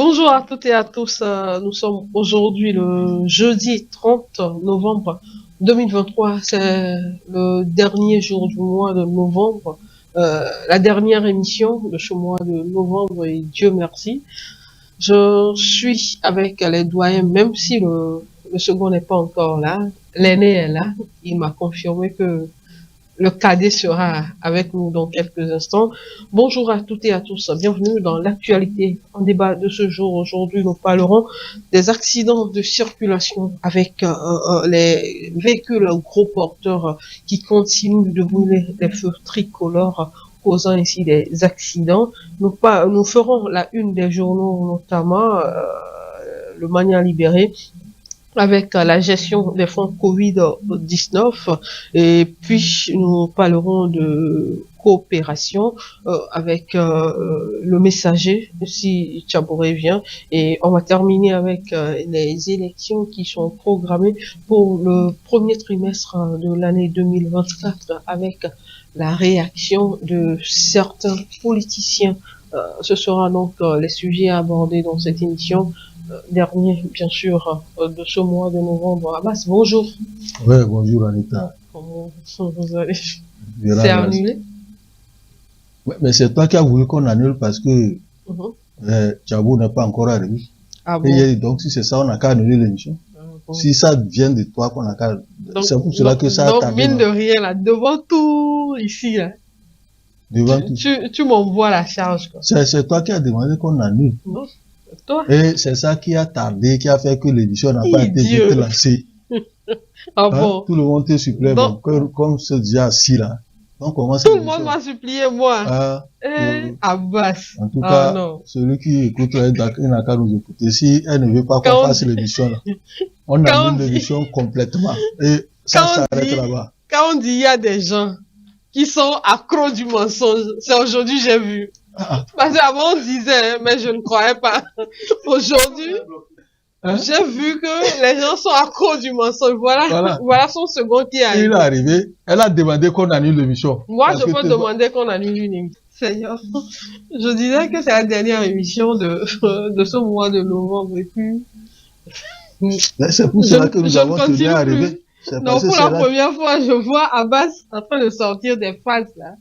Bonjour à toutes et à tous. Nous sommes aujourd'hui le jeudi 30 novembre 2023. C'est le dernier jour du mois de novembre, la dernière émission de ce mois de novembre et Dieu merci. Je suis avec les doyens, même si le second n'est pas encore là. L'aîné est là. Il m'a confirmé que le cadet sera avec nous dans quelques instants. Bonjour à toutes et à tous. Bienvenue dans l'actualité. En débat de ce jour, aujourd'hui, nous parlerons des accidents de circulation avec les véhicules gros porteurs qui continuent de brûler les feux tricolores, causant ici des accidents. Nous ferons la une des journaux, notamment le Mania Libéré, avec la gestion des fonds Covid-19, et puis nous parlerons de coopération avec le messager, si Tchabouré vient, et on va terminer avec les élections qui sont programmées pour le premier trimestre de l'année 2024 avec la réaction de certains politiciens. Ce sera donc les sujets abordés dans cette émission. Dernier, bien sûr, de ce mois de novembre. Abbas, bonjour. Oui, bonjour Anita. Comment vous allez? C'est annulé? Ouais, mais c'est toi qui as voulu qu'on annule parce que Tchabou n'est pas encore arrivé. Ah bon? Et donc, si c'est ça, on n'a qu'à annuler l'émission. Bon. Si ça vient de toi, qu'on n'a qu'à... C'est pour cela que ça a tardé. Donc, mine de rien, là, devant tout, ici, là, devant tout. Tu m'envoies la charge, quoi. C'est toi qui as demandé qu'on annule. Non, toi. Et c'est ça qui a tardé, qui a fait que l'émission n'a pas été vite lancée. Ah bon? Tout le monde te supplie, comme c'est déjà assis là. Donc, tout le monde m'a supplié, moi. Abbas. En tout cas, non. Celui qui écoute, il n'a qu'à nous écouter. Si elle ne veut pas qu'on fasse l'émission là, on annule l'émission complètement. Et ça s'arrête là-bas. Quand on dit il y a des gens qui sont accros du mensonge, c'est aujourd'hui j'ai vu. Parce qu'avant on disait, mais je ne croyais pas. Aujourd'hui, j'ai vu que les gens sont accros du mensonge. Voilà son second qui est arrivé. Il est arrivé, elle a demandé qu'on annule l'émission. Moi, je peux demander qu'on annule une émission. Seigneur, je disais que c'est la dernière émission de ce mois de novembre. Et puis, c'est pour cela que nous avons tenu à arriver. Non, pour la première fois, je vois Abbas en train de sortir des phases là.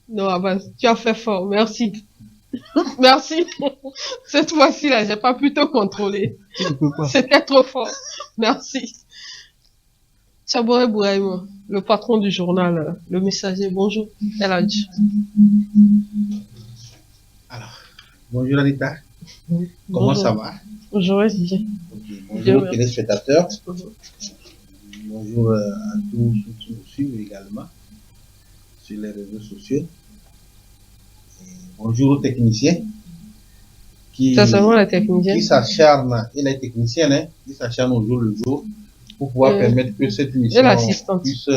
Non, Abbas, tu as fait fort. Merci. Merci. Cette fois-ci là, j'ai pas pu te contrôler. C'était trop fort. Merci. Tchabouré Bouraïma, le patron du journal, le messager. Bonjour. Eladj. Alors, bonjour Anita. Comment ça va? Bonjour Eladj. Bonjour téléspectateurs. Bonjour à tous ceux qui nous suivent également sur les réseaux sociaux. Et bonjour aux techniciens qui s'acharnent, et les techniciennes hein, qui s'acharnent au jour le jour pour pouvoir permettre que cette émission puisse...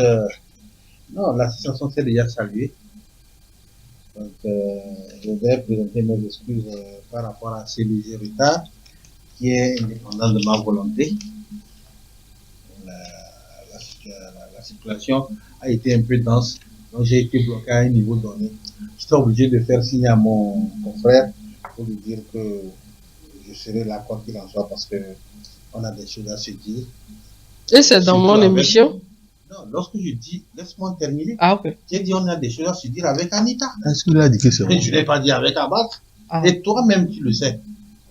non, l'assistance est déjà saluée. Donc, je vais présenter mes excuses par rapport à ces légers retards qui est indépendant de ma volonté. La circulation a été un peu dense, donc j'ai été bloqué à un niveau donné. J'étais obligé de faire signe à mon confrère pour lui dire que je serai là quoi qu'il en soit parce que on a des choses à se dire. Et c'est dans mon émission? Non, lorsque je dis, laisse-moi terminer. Ah, ok. J'ai dit on a des choses à se dire avec Anita. Est-ce qu'il a dit que c'est bon? Je ne l'ai pas dit avec Abbas. Et toi-même tu le sais.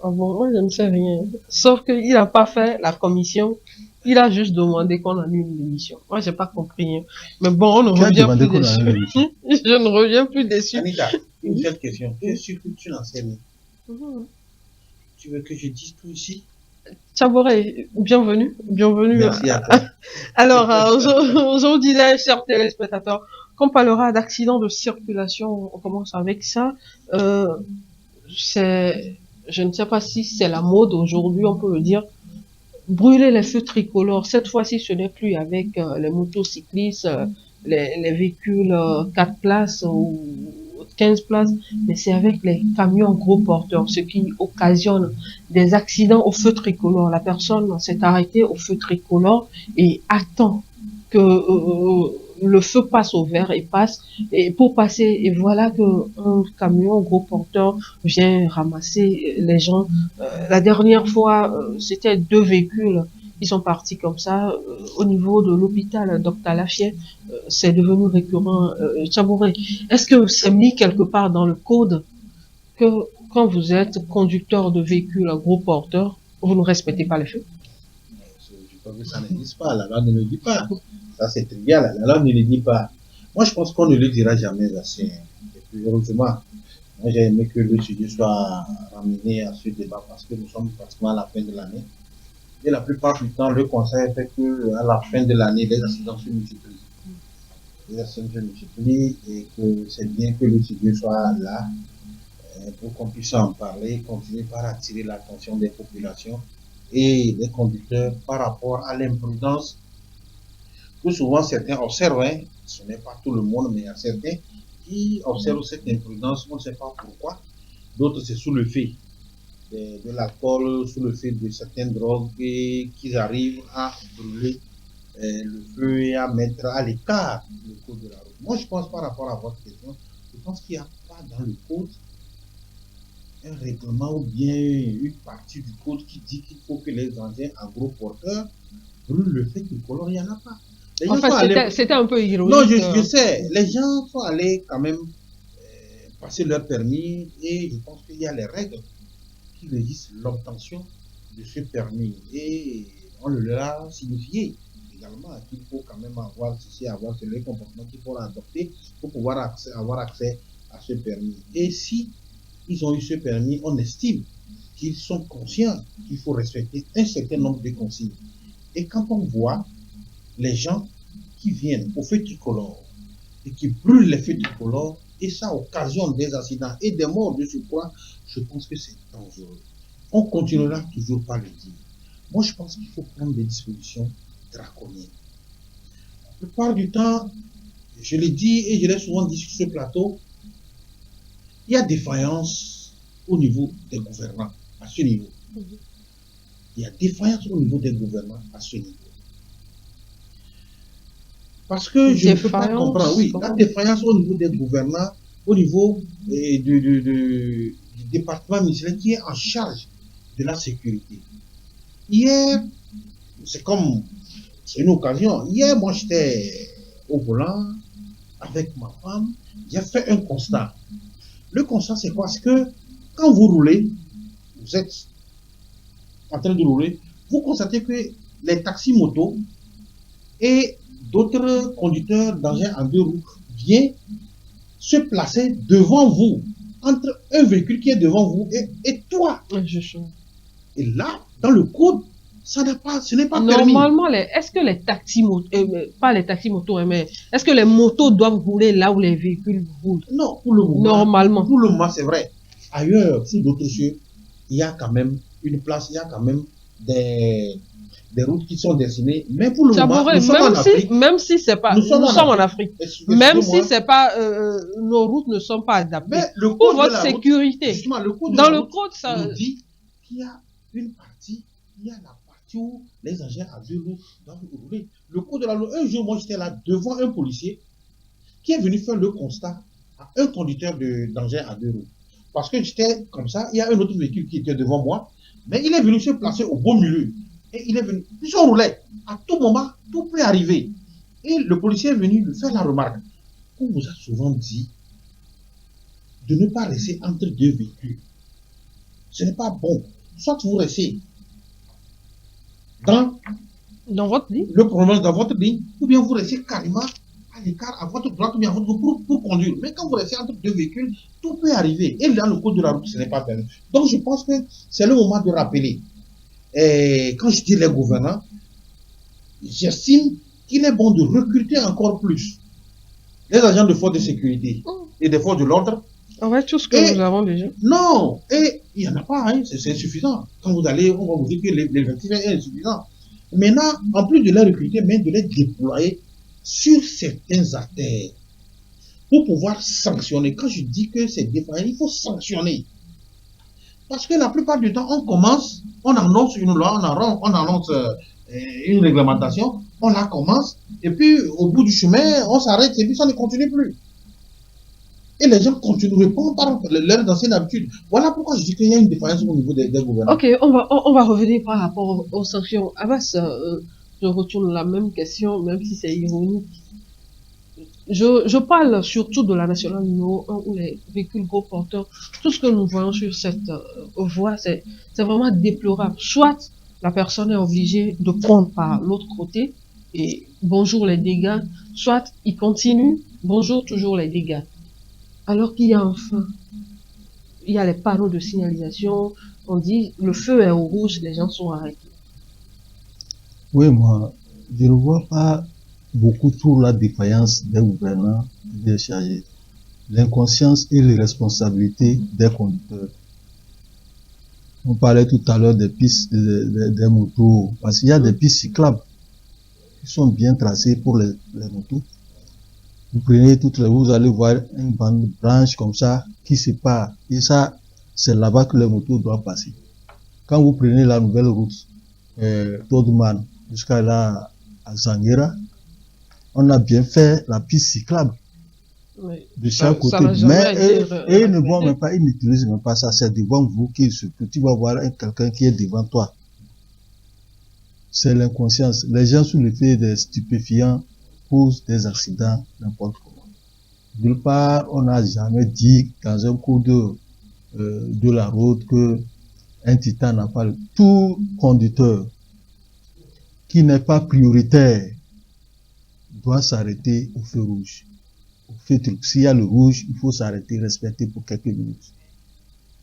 Ah bon, moi je ne sais rien. Sauf qu'il n'a pas fait la commission. Il a juste demandé qu'on annule l'émission. Moi, j'ai pas compris. Mais bon, on ne revient plus dessus. Je ne reviens plus dessus. Anita, une seule question. Je suis sûr que tu n'en sais rien. Tu veux que je dise tout ici? Tchabouré, bienvenue. Bienvenue. Merci à toi. Alors, aujourd'hui, là, chers téléspectateurs, qu'on parlera d'accidents de circulation, on commence avec ça. Je ne sais pas si c'est la mode aujourd'hui, on peut le dire. Brûler les feux tricolores. Cette fois-ci, ce n'est plus avec les motocyclistes, les véhicules 4 places ou 15 places, mais c'est avec les camions gros porteurs, ce qui occasionne des accidents au feu tricolore. La personne s'est arrêtée au feu tricolore et attend que le feu passe au vert et passe, et pour passer, et voilà qu'un camion gros porteur vient ramasser les gens. La dernière fois, c'était 2 véhicules. Ils sont partis comme ça au niveau de l'hôpital Dr Lafayette. C'est devenu récurrent. Tchabouré, est-ce que c'est mis quelque part dans le code que quand vous êtes conducteur de véhicules à gros porteurs, vous ne respectez pas les feux? Je crois que ça n'existe pas, la loi ne le dit pas. Ça c'est trivial, la loi ne le dit pas. Moi je pense qu'on ne le dira jamais assez. Et puis heureusement, moi j'ai aimé que le sujet soit ramené à ce débat parce que nous sommes pratiquement à la fin de l'année. Et la plupart du temps, le conseil fait que à la fin de l'année, les accidents se multiplient. Les accidents se multiplient et que c'est bien que le sujet soit là pour qu'on puisse en parler, continuer par attirer l'attention des populations et des conducteurs par rapport à l'imprudence que souvent certains observent. Hein. Ce n'est pas tout le monde, mais il y a certains qui observent cette imprudence, on ne sait pas pourquoi. D'autres, c'est sous le fait de l'alcool, sous le fait de certaines drogues et qu'ils arrivent à brûler le feu et à mettre à l'écart le code de la route. Moi, je pense par rapport à votre question, je pense qu'il n'y a pas dans le code un règlement ou bien une partie du code qui dit qu'il faut que les engins agroporteurs brûlent le feu tricolore. Il n'y en a pas. En fait, c'était un peu ironique. Non, je sais. Les gens sont allés quand même passer leur permis et je pense qu'il y a les règles qui régissent l'obtention de ce permis. Et on le leur a signifié également qu'il faut quand même avoir ceci, avoir les comportements qu'il faut adopter pour pouvoir avoir accès à ce permis. Et si ils ont eu ce permis, on estime qu'ils sont conscients qu'il faut respecter un certain nombre de consignes. Et quand on voit les gens qui viennent au feu tricolore et qui brûlent les feux tricolores, et ça occasionne des accidents et des morts de surcroît, je pense que c'est dangereux. On continuera toujours par le dire. Moi, je pense qu'il faut prendre des dispositions draconiennes. La plupart du temps, je l'ai dit et je l'ai souvent dit sur ce plateau, il y a défaillance au niveau des gouvernants, à ce niveau. Il y a défaillance au niveau des gouvernants à ce niveau. Parce que je ne peux pas comprendre, oui, la défaillance au niveau des gouvernants, au niveau du département ministériel qui est en charge de la sécurité. Hier, c'est une occasion. Hier, moi, j'étais au volant avec ma femme. J'ai fait un constat. Le constat, c'est quoi? C'est que quand vous roulez, vous êtes en train de rouler, vous constatez que les taxis motos et d'autres conducteurs d'engins en 2 roues viennent se placer devant vous, entre un véhicule qui est devant vous et toi. Et là, dans le code, ce n'est pas permis. Normalement, est-ce que les taxis motos, pas les taxis motos, mais est-ce que les motos doivent rouler là où les véhicules roulent? Non, pour le moment. Normalement. Pour le moment, c'est vrai. Ailleurs, sur d'autres cieux, il y a quand même une place, il y a quand même des routes qui sont destinées, mais pour le moment, nous sommes en Afrique. Même si c'est pas, nous sommes en Afrique. Même si c'est pas, nos routes ne sont pas adaptées. Mais le code pour votre sécurité. Justement, le code dans le code, ça nous dit qu'il y a une partie, il y a la partie où les engins à 2 roues doivent rouler. Le code de la route, un jour, moi, j'étais là devant un policier qui est venu faire le constat à un conducteur d'engin à 2 roues. Parce que j'étais comme ça, il y a un autre véhicule qui était devant moi, mais il est venu se placer au beau milieu. Et il est venu, puis on roulait. À tout moment, tout peut arriver. Et le policier est venu lui faire la remarque. On vous a souvent dit de ne pas rester entre 2 véhicules. Ce n'est pas bon. Soit vous restez dans votre ligne, le problème dans votre ligne, ou bien vous restez carrément à l'écart, à votre droite, ou bien à votre gauche pour conduire. Mais quand vous restez entre 2 véhicules, tout peut arriver. Et dans le code de la route, ce n'est pas permis. Donc je pense que c'est le moment de rappeler. Et quand je dis les gouvernants, j'estime qu'il est bon de recruter encore plus les agents de force de sécurité et des forces de l'ordre. En fait, tout ce que nous avons déjà. Non, et il n'y en a pas, hein, c'est insuffisant. Quand vous allez, on va vous dire que l'effectif est insuffisant. Maintenant, en plus de les recruter, mais de les déployer sur certains artères pour pouvoir sanctionner. Quand je dis que c'est défaillant, il faut sanctionner. Parce que la plupart du temps, on commence, on annonce une loi, on annonce une réglementation, on la commence, et puis au bout du chemin, on s'arrête, et puis ça ne continue plus. Et les gens répondent par leurs anciennes habitudes. Voilà pourquoi je dis qu'il y a une défaillance au niveau des gouvernements. Ok, on va revenir par rapport aux sanctions. Abbas, je retourne la même question, même si c'est ironique. Je parle surtout de la nationale numéro 1 ou les véhicules gros porteurs. Tout ce que nous voyons sur cette voie, c'est vraiment déplorable. Soit la personne est obligée de prendre par l'autre côté et bonjour les dégâts, soit il continue, bonjour toujours les dégâts. Alors qu'il y a enfin, il y a les panneaux de signalisation, on dit le feu est au rouge, les gens sont arrêtés. Oui, moi, je ne vois pas beaucoup trop la défaillance des gouvernants et des chargés. L'inconscience et l'irresponsabilité des conducteurs. On parlait tout à l'heure des pistes, des motos, parce qu'il y a des pistes cyclables qui sont bien tracées pour les motos. Vous prenez toutes les, vous allez voir une bande branche comme ça qui sépare. Et ça, c'est là-bas que les motos doivent passer. Quand vous prenez la nouvelle route, Todman, jusqu'à là, à Zanguera, on a bien fait la piste cyclable. Oui, De chaque côté. Mais ils ne vont même pas, ils n'utilisent même pas ça. C'est devant vous que tu vas voir quelqu'un qui est devant toi. C'est l'inconscience. Les gens sous l'effet des stupéfiants causent des accidents n'importe comment. D'une part, on n'a jamais dit dans un cours de la route que un titan n'a pas le... Tout conducteur qui n'est pas prioritaire doit s'arrêter au feu rouge. Au feu truc. S'il y a le rouge, il faut s'arrêter, respecter pour quelques minutes.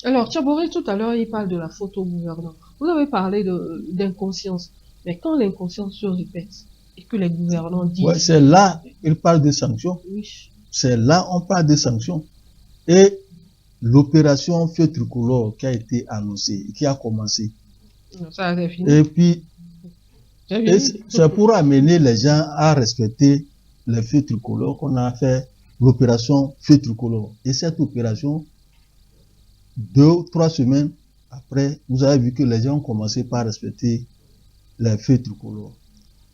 Alors, Tchabouré, tout à l'heure, il parle de la faute au gouvernement. Vous avez parlé d'inconscience. Mais quand l'inconscience se répète et que les gouvernants disent... Ouais, c'est là, il parle de sanctions. Oui. C'est là, on parle de sanctions. Et l'opération feu tricolore qui a été annoncée, qui a commencé. Ça c'est fini. Et puis, c'est pour amener les gens à respecter les feux tricolores qu'on a fait l'opération feu tricolore. Et cette opération, 2 ou 3 semaines après, vous avez vu que les gens ont commencé par respecter les feux tricolores.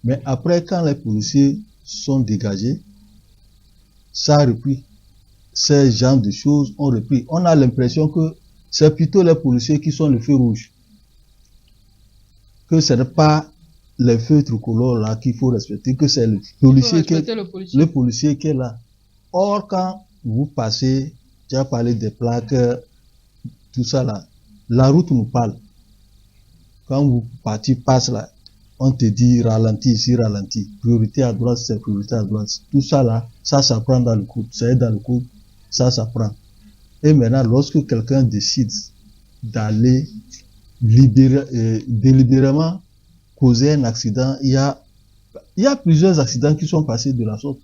Mais après, quand les policiers sont dégagés, ça a repris. Ces genres de choses ont repris. On a l'impression que c'est plutôt les policiers qui sont le feu rouge. Que ce n'est pas les feux tricolores là qu'il faut respecter, que c'est le policier qui est là. Or, quand vous passez, tu as parlé des plaques, tout ça là, la route nous parle. Quand vous partez, passe là, on te dit ralentis ici, ralentis. Priorité à droite, c'est priorité à droite. Tout ça là, ça prend dans le coude. Ça est dans le coude, ça prend. Et maintenant, lorsque quelqu'un décide d'aller délibérément causer un accident, il y a plusieurs accidents qui sont passés de la sorte.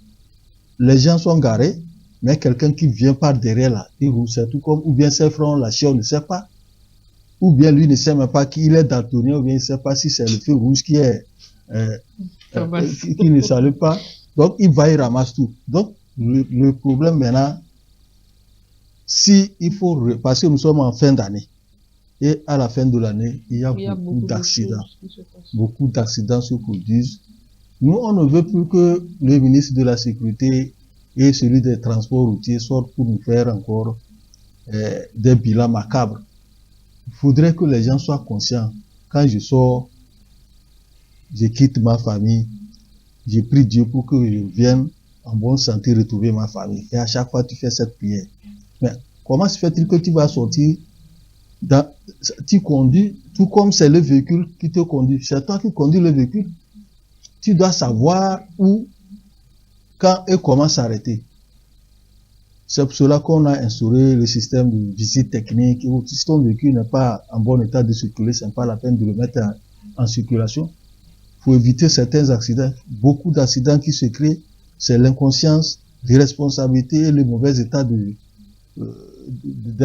Les gens sont garés, mais quelqu'un qui vient par derrière là, il roule, c'est tout comme, ou bien ses fronts lâchés, on ne sait pas. Ou bien lui ne sait même pas qu'il est daltonien, ou bien il ne sait pas si c'est le feu rouge qui est qui ne s'allume pas. Donc il va y ramasser tout. Donc le problème maintenant, si il faut, parce que nous sommes en fin d'année, et à la fin de l'année, il y a beaucoup d'accidents. Beaucoup d'accidents se produisent. Nous, on ne veut plus que le ministre de la Sécurité et celui des transports routiers sortent pour nous faire encore des bilans macabres. Il faudrait que les gens soient conscients. Quand je sors, je quitte ma famille, je prie Dieu pour que je vienne en bonne santé retrouver ma famille. Et à chaque fois, tu fais cette prière. Mais comment se fait-il que tu vas sortir, tu conduis, tout comme c'est le véhicule qui te conduit. C'est toi qui conduis le véhicule. Tu dois savoir où, quand et comment s'arrêter. C'est pour cela qu'on a instauré le système de visite technique. Si ton véhicule n'est pas en bon état de circuler, ce n'est pas la peine de le mettre en circulation. Il faut éviter certains accidents. Beaucoup d'accidents qui se créent, c'est l'inconscience, l'irresponsabilité et le mauvais état des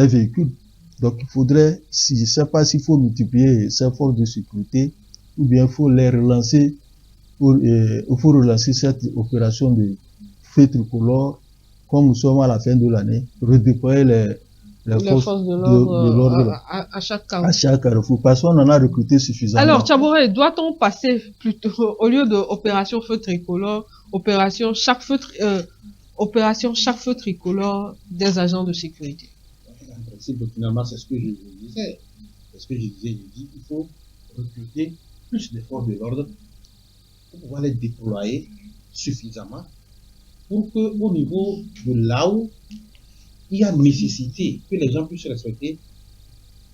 véhicules. Donc il faudrait, je ne sais pas s'il faut multiplier ces forces de sécurité ou bien il faut les relancer, il faut relancer cette opération de feu tricolore. Comme nous sommes à la fin de l'année, redéployer les Les forces forces de de l'ordre l'ordre là, à chaque cas. à chaque carrefour, parce qu'on en a recruté suffisamment. Alors, Tchabouré, doit-on passer plutôt, au lieu de opération feu tricolore, opération chaque feu tricolore des agents de sécurité? En principe, finalement, c'est ce que je vous disais. C'est ce que je disais, je dis qu'il faut recruter plus de forces de l'ordre pour pouvoir les déployer suffisamment pour qu'au niveau de là où il y a nécessité que les gens puissent respecter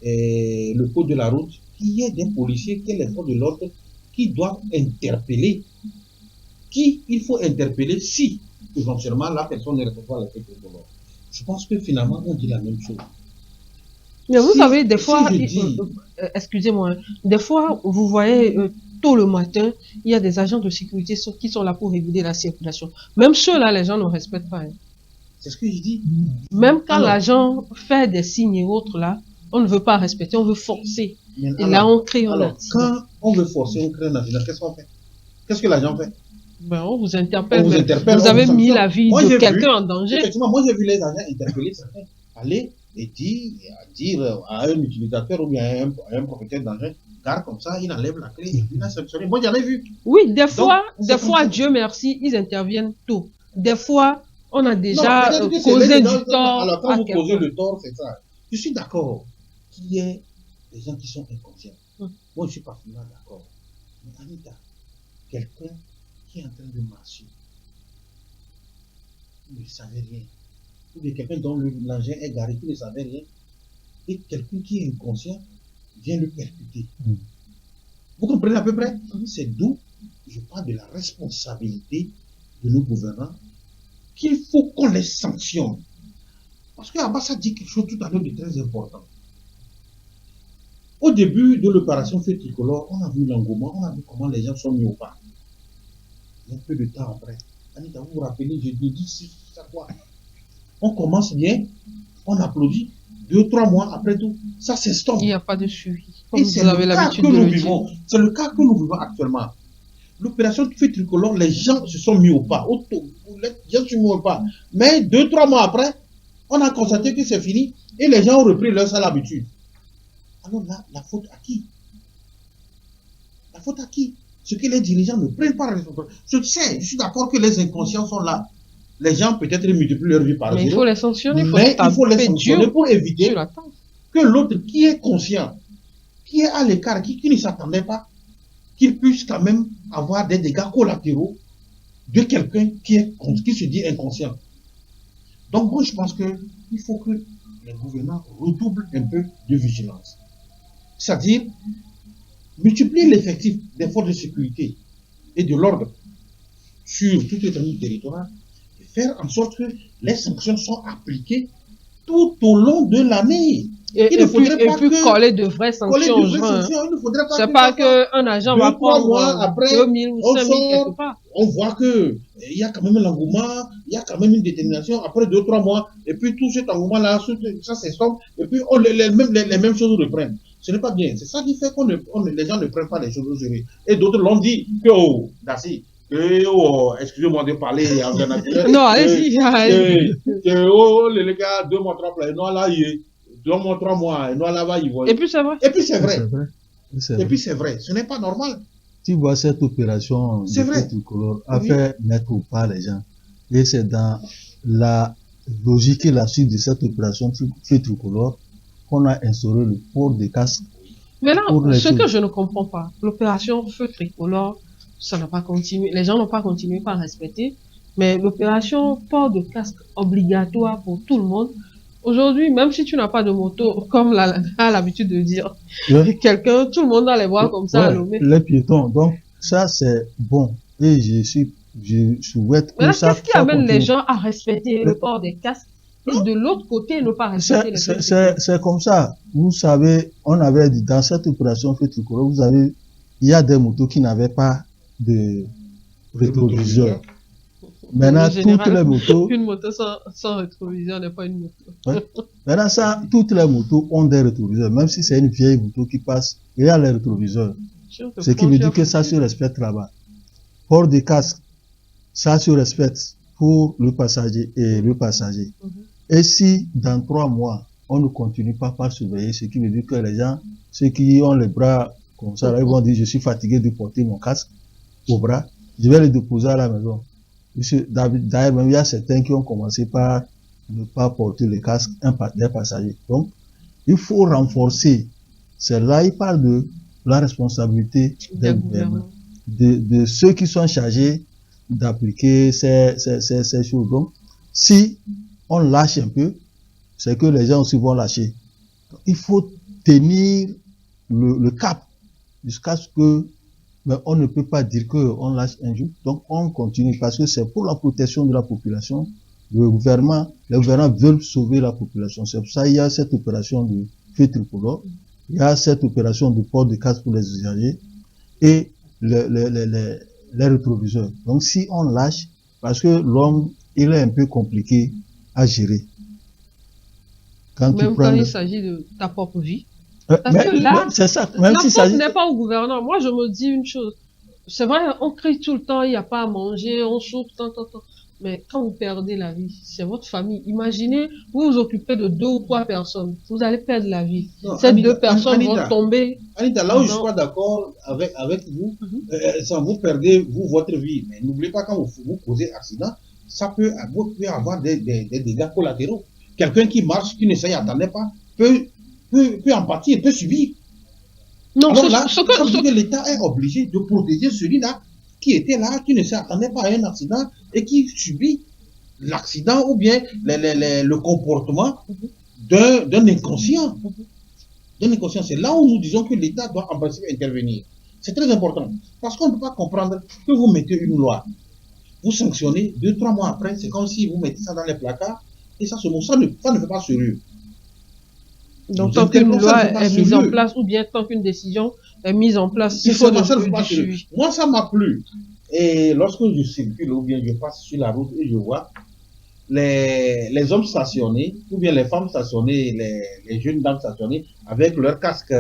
le code de la route, qu'il y ait des policiers, qu'il y ait les forces de l'ordre qui doivent interpeller, qui il faut interpeller si éventuellement la personne ne répond pas à l'effet de l'ordre. Je pense que finalement on dit la même chose. Mais vous savez, des fois, je dis, excusez-moi, des fois, vous voyez, tôt le matin, il y a des agents de sécurité qui sont là pour réguler la circulation. Même ceux-là, les gens ne respectent pas. Hein. c'est ce que je dis. Même quand Alors, l'agent fait des signes et autres là, on ne veut pas respecter, on veut forcer. mais Et là, on crée un accident. quand on veut forcer, on crée un accident, qu'est-ce qu'on fait? Qu'est-ce que l'agent fait? Ben, on vous interpelle. On vous interpelle, Vous on avez vous mis sanctionne. la vie Moi, de j'ai quelqu'un vu, en danger. effectivement, moi j'ai vu les agents interpeller certains aller et dire à un utilisateur ou bien à un propriétaire d'engin, car comme ça, il enlève la clé et il a sanctionné. Moi, j'en ai vu. Oui, des Donc, fois, c'est comme ça. Dieu merci, ils interviennent tôt. Des fois, on a Non, déjà peut-être que c'est causé les du gens- tort Alors, quand à vous causez quelqu'un. le tort, c'est ça. Je suis d'accord qu'il y ait des gens qui sont inconscients. Moi, je suis parfaitement d'accord. Mais Anita, quelqu'un qui est en train de marcher, il ne savait rien. Ou bien quelqu'un dont l'engin est garé, qui ne savait rien. Et quelqu'un qui est inconscient vient le percuter. Vous comprenez à peu près? C'est d'où je parle de la responsabilité de nos gouvernants, qu'il faut qu'on les sanctionne. Parce qu'Abbas a dit quelque chose tout à l'heure de très important. Au début de l'opération Feu Tricolore, on a vu l'engouement, on a vu comment les gens sont mis au pas. Il y a peu de temps après. Anita, vous vous rappelez, je dis c'est quoi? On commence bien, on applaudit, 2-3 mois après tout, ça s'estompe. Il n'y a pas de suivi. Comme Et vous c'est avez le cas l'habitude que de nous le dire. vivons. C'est le cas que nous vivons actuellement. L'opération Feu Tricolore, les gens se sont mis au pas. Les gens se sont mis au pas. Mais 2-3 mois après, on a constaté que c'est fini et les gens ont repris leur sale habitude. Alors là, la faute à qui? La faute à qui? Ce que les dirigeants ne prennent pas la responsabilité. Je sais, je suis d'accord que les inconscients sont là. Les gens peut-être multiplient leur vie par Mais il zéro. faut les sanctionner. Mais il faut les taper sanctionner dur pour éviter sur la table. que l'autre qui est conscient, qui est à l'écart, qui ne s'attendait pas, qu'il puisse quand même avoir des dégâts collatéraux de quelqu'un qui se dit inconscient. Donc moi je pense qu'il faut que les gouvernants redoublent un peu de vigilance. C'est-à-dire multiplier l'effectif des forces de sécurité et de l'ordre sur toute l'étendue du territoire et faire en sorte que les sanctions soient appliquées tout au long de l'année. Et puis coller de vraies sanctions aux gens. C'est pas qu'un agent va prendre 2000 ou 5000 quelque part. On voit que il y a quand même l'engouement, il y a quand même une détermination. Après 2-3 mois, et puis tout cet engouement-là, ça s'estompe, et puis les mêmes choses reprennent. Ce n'est pas bien. C'est ça qui fait que les gens ne prennent pas les choses au sérieux. Et d'autres l'ont dit que, oh, Dassi, excusez-moi de parler en vernacular. Non, allez-y. Oh, les gars, 2 mois, 3 mois, non, là, 2 mois, 3 mois, non, là, va, ils vont. Et puis c'est vrai. Et puis c'est vrai. Et puis c'est vrai. Ce n'est pas normal. Tu vois, cette opération de Feu Tricolore a fait mettre au pas les gens. Et c'est dans la logique et la suite de cette opération Feu Tricolore qu'on a instauré le port des casques. Mais là, ce que je ne comprends pas, l'opération Feu Tricolore, ça n'a pas continué. Les gens n'ont pas continué par respecter. Mais l'opération port de casque obligatoire pour tout le monde, aujourd'hui, même si tu n'as pas de moto, comme a l'habitude de dire, quelqu'un, tout le monde a les bras comme ça à Lomé. Les piétons. Donc, ça, c'est bon. Et je souhaite que ça. Qu'est-ce qui amène les gens à respecter le port des casques et de l'autre côté, ne pas respecter les casques? C'est comme ça. Vous savez, on avait dit dans cette opération Feu Tricolore, il y a des motos qui n'avaient pas de rétroviseur. Maintenant, toutes les motos. Une moto sans rétroviseur n'est pas une moto. Ouais. Maintenant, toutes les motos ont des rétroviseurs. Même si c'est une vieille moto qui passe, il y a les rétroviseurs. Ce qui veut dire que ça se respecte là-bas. Port de casque, ça se respecte pour le passager et le passager. Et si dans 3 mois, on ne continue pas par surveiller, ce qui veut dire que les gens, ceux qui ont les bras comme ça, là, ils vont dire, je suis fatigué de porter mon casque au bras, je vais le déposer à la maison. D'ailleurs, même il y a certains qui ont commencé par ne pas porter le casque des passagers. Donc, il faut renforcer. C'est là, il parle de la responsabilité des gouvernements, de ceux qui sont chargés d'appliquer ces choses. Donc, si on lâche un peu, c'est que les gens aussi vont lâcher. Donc, il faut tenir le cap jusqu'à ce que, mais on ne peut pas dire qu'on lâche un jour. Donc, on continue parce que c'est pour la protection de la population. Les gouvernements veulent sauver la population. C'est pour ça qu'il y a cette opération de feu tricolore. Il y a cette opération de port de casque pour les usagers et les rétroviseurs. Donc, si on lâche, parce que l'homme, il est un peu compliqué à gérer. Même quand il s'agit de ta propre vie. Parce que là, c'est ça. Même la si faute n'est pas au gouvernement. Moi, je me dis une chose. C'est vrai, on crie tout le temps, il n'y a pas à manger, on souffre, tant. Mais quand vous perdez la vie, c'est votre famille. Imaginez, vous vous occupez de 2 ou 3 personnes. Vous allez perdre la vie. Non, Ces Anita, 2 personnes Anita, vont tomber. Anita, là où je suis pas d'accord avec vous, ça vous perdez votre vie. Mais n'oubliez pas, quand vous causez accident, ça peut avoir des dégâts collatéraux. Quelqu'un qui marche, qui ne s'y attendait pas, peut en pâtir, peut subir. Non, alors là, ça veut dire que l'État est obligé de protéger celui-là qui était là, qui ne s'attendait pas à un accident et qui subit l'accident ou bien le comportement d'un inconscient. C'est là où nous disons que l'État doit en principe intervenir. C'est très important. Parce qu'on ne peut pas comprendre que vous mettez une loi, vous sanctionnez, 2-3 mois après, c'est comme si vous mettez ça dans les placards et ça ne fait pas sérieux. Donc, tant qu'une loi est mise en place, ou bien tant qu'une décision est mise en place, il faut du suivi. Moi, ça m'a plu. Et lorsque je circule, ou bien je passe sur la route et je vois les hommes stationnés, ou bien les femmes stationnées, les jeunes dames stationnées, avec leur casque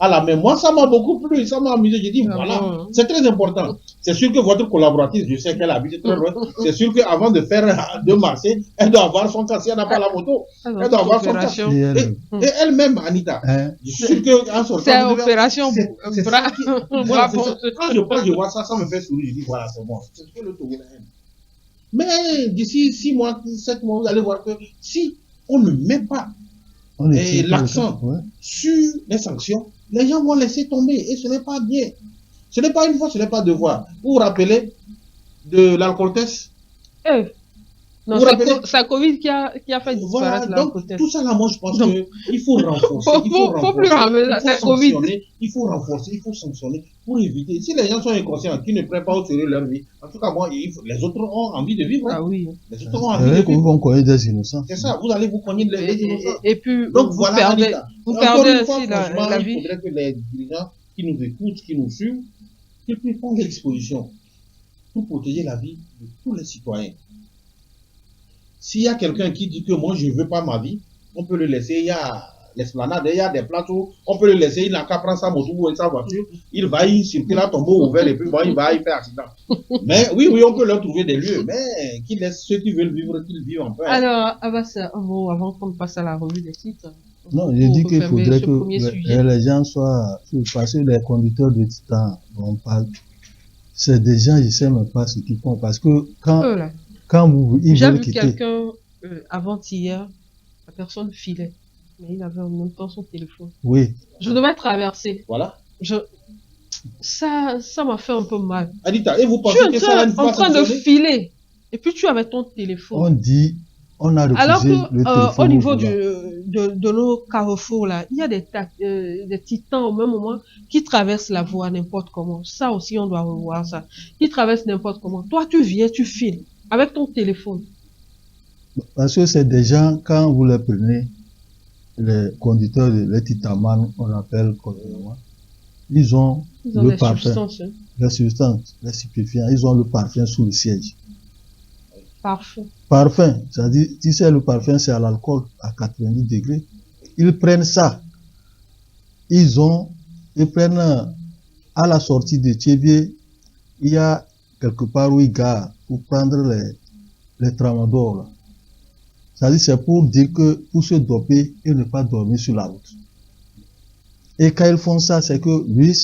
à la main. Moi, ça m'a beaucoup plu, ça m'a amusé. J'ai dit, voilà, c'est très important. C'est sûr que votre collaboratrice, je sais qu'elle habite très loin, c'est sûr qu'avant de faire de marcher, elle doit avoir son casque. Si elle n'a pas la moto, elle doit avoir son casque. Et elle-même, Anita, je suis sûr qu'en sortant... C'est opération bras. Quand je vois ça, ça me fait sourire. Je dis, voilà, c'est bon. C'est ce que le Togo aime. Mais d'ici 6 mois, 7 mois, vous allez voir que si on ne met pas l'accent sur les sanctions, les gens vont laisser tomber et ce n'est pas bien. Ce n'est pas une fois, ce n'est pas 2 fois. Vous vous rappelez de l'alcool test? Non, c'est Covid qui a fait disparaître l'alcool test. Tout ça là, moi je pense qu'il faut renforcer. Il faut renforcer, il faut sanctionner pour éviter. Si les gens sont inconscients, qui ne prennent pas au sérieux leur vie, en tout cas, moi, les autres ont envie de vivre. Ah oui. Les autres ont envie de vivre. Vous cogner des innocents. C'est ça, vous allez vous cogner des innocents. Et puis, donc voilà, vous perdez aussi la vie. Il faudrait que les dirigeants qui nous écoutent, qui nous suivent, qu'ils puissent prendre des dispositions pour protéger la vie de tous les citoyens. S'il y a quelqu'un qui dit que moi je ne veux pas ma vie, on peut le laisser. Il y a l'esplanade, il y a des places où on peut le laisser. Il n'a qu'à prendre sa moto ou sa voiture. Il va y circuler à tombeau ouvert et puis bon, il va y faire accident. Mais oui, on peut leur trouver des lieux, mais qu'ils laissent ceux qui veulent vivre, qu'ils vivent en paix. Alors, avant qu'on passe à la revue des titres. Non, je dis qu'il faudrait que les gens soient, parce que les conducteurs de Titan, on parle, c'est des gens, je ne sais même pas ce qu'ils font, parce que quand ils j'ai veulent vu quitter... quelqu'un avant-hier, la personne filait, mais il avait en même temps son téléphone. Oui. Je devais traverser. Voilà. Ça m'a fait un peu mal. Anita, et vous pensez que ça va en train de filer, et puis tu avais ton téléphone. On a refusé alors que, le téléphone. au niveau de nos carrefours là, il y a des titans au même moment qui traversent la voie n'importe comment. Ça aussi, on doit revoir ça. Qui traversent n'importe comment. Toi, tu viens, tu files avec ton téléphone. Parce que c'est des gens, quand vous les prenez, les conducteurs, les titaman, on appelle communément, ils ont le parfum, les substances, les stupéfiants, ils ont le parfum sous le siège. Parfum, c'est-à-dire, tu sais, le parfum, c'est à l'alcool, à 90 degrés. Ils prennent ça. Ils prennent à la sortie de Tchébié, il y a quelque part où ils garent pour prendre les tramadors. C'est-à-dire, c'est pour dire que pour se doper et ne pas dormir sur la route. Et quand ils font ça, c'est que lui,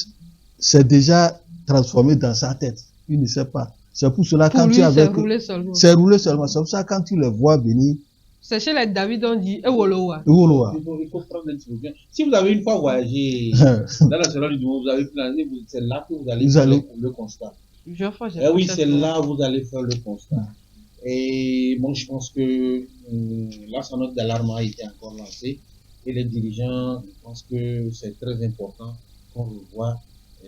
c'est déjà transformé dans sa tête. Il ne sait pas. C'est pour cela, Pour quand lui, tu es avec c'est roulé seulement. c'est roulé seulement. C'est pour ça, quand tu les vois venir, C'est chez les David, on dit, Ewolowa. Ewolowa. Il faut prendre des dispositions. Si vous avez une fois voyagé dans la Sierra Leone, vous avez plané, c'est là que vous allez faire le constat. Plusieurs fois, j'ai Eh oui, fait c'est cette là où vous allez faire le constat. Et moi, je pense que la sonnette d'alarme a été encore lancée. Et les dirigeants, je pense que c'est très important qu'on revoie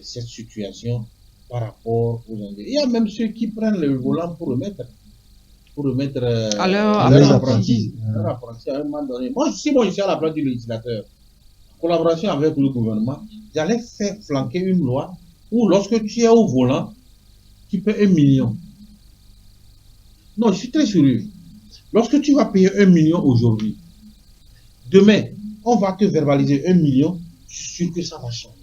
cette situation par rapport aux Indiens. Il y a même ceux qui prennent le volant pour remettre à leur apprenti. Leur apprenti à un moment donné. Moi, si moi je suis à la place du législateur, en collaboration avec le gouvernement, j'allais faire flanquer une loi où lorsque tu es au volant, tu paies 1 million. Non, je suis très sérieux. Lorsque tu vas payer 1 million aujourd'hui, demain, on va te verbaliser 1 million, je suis sûr que ça va changer.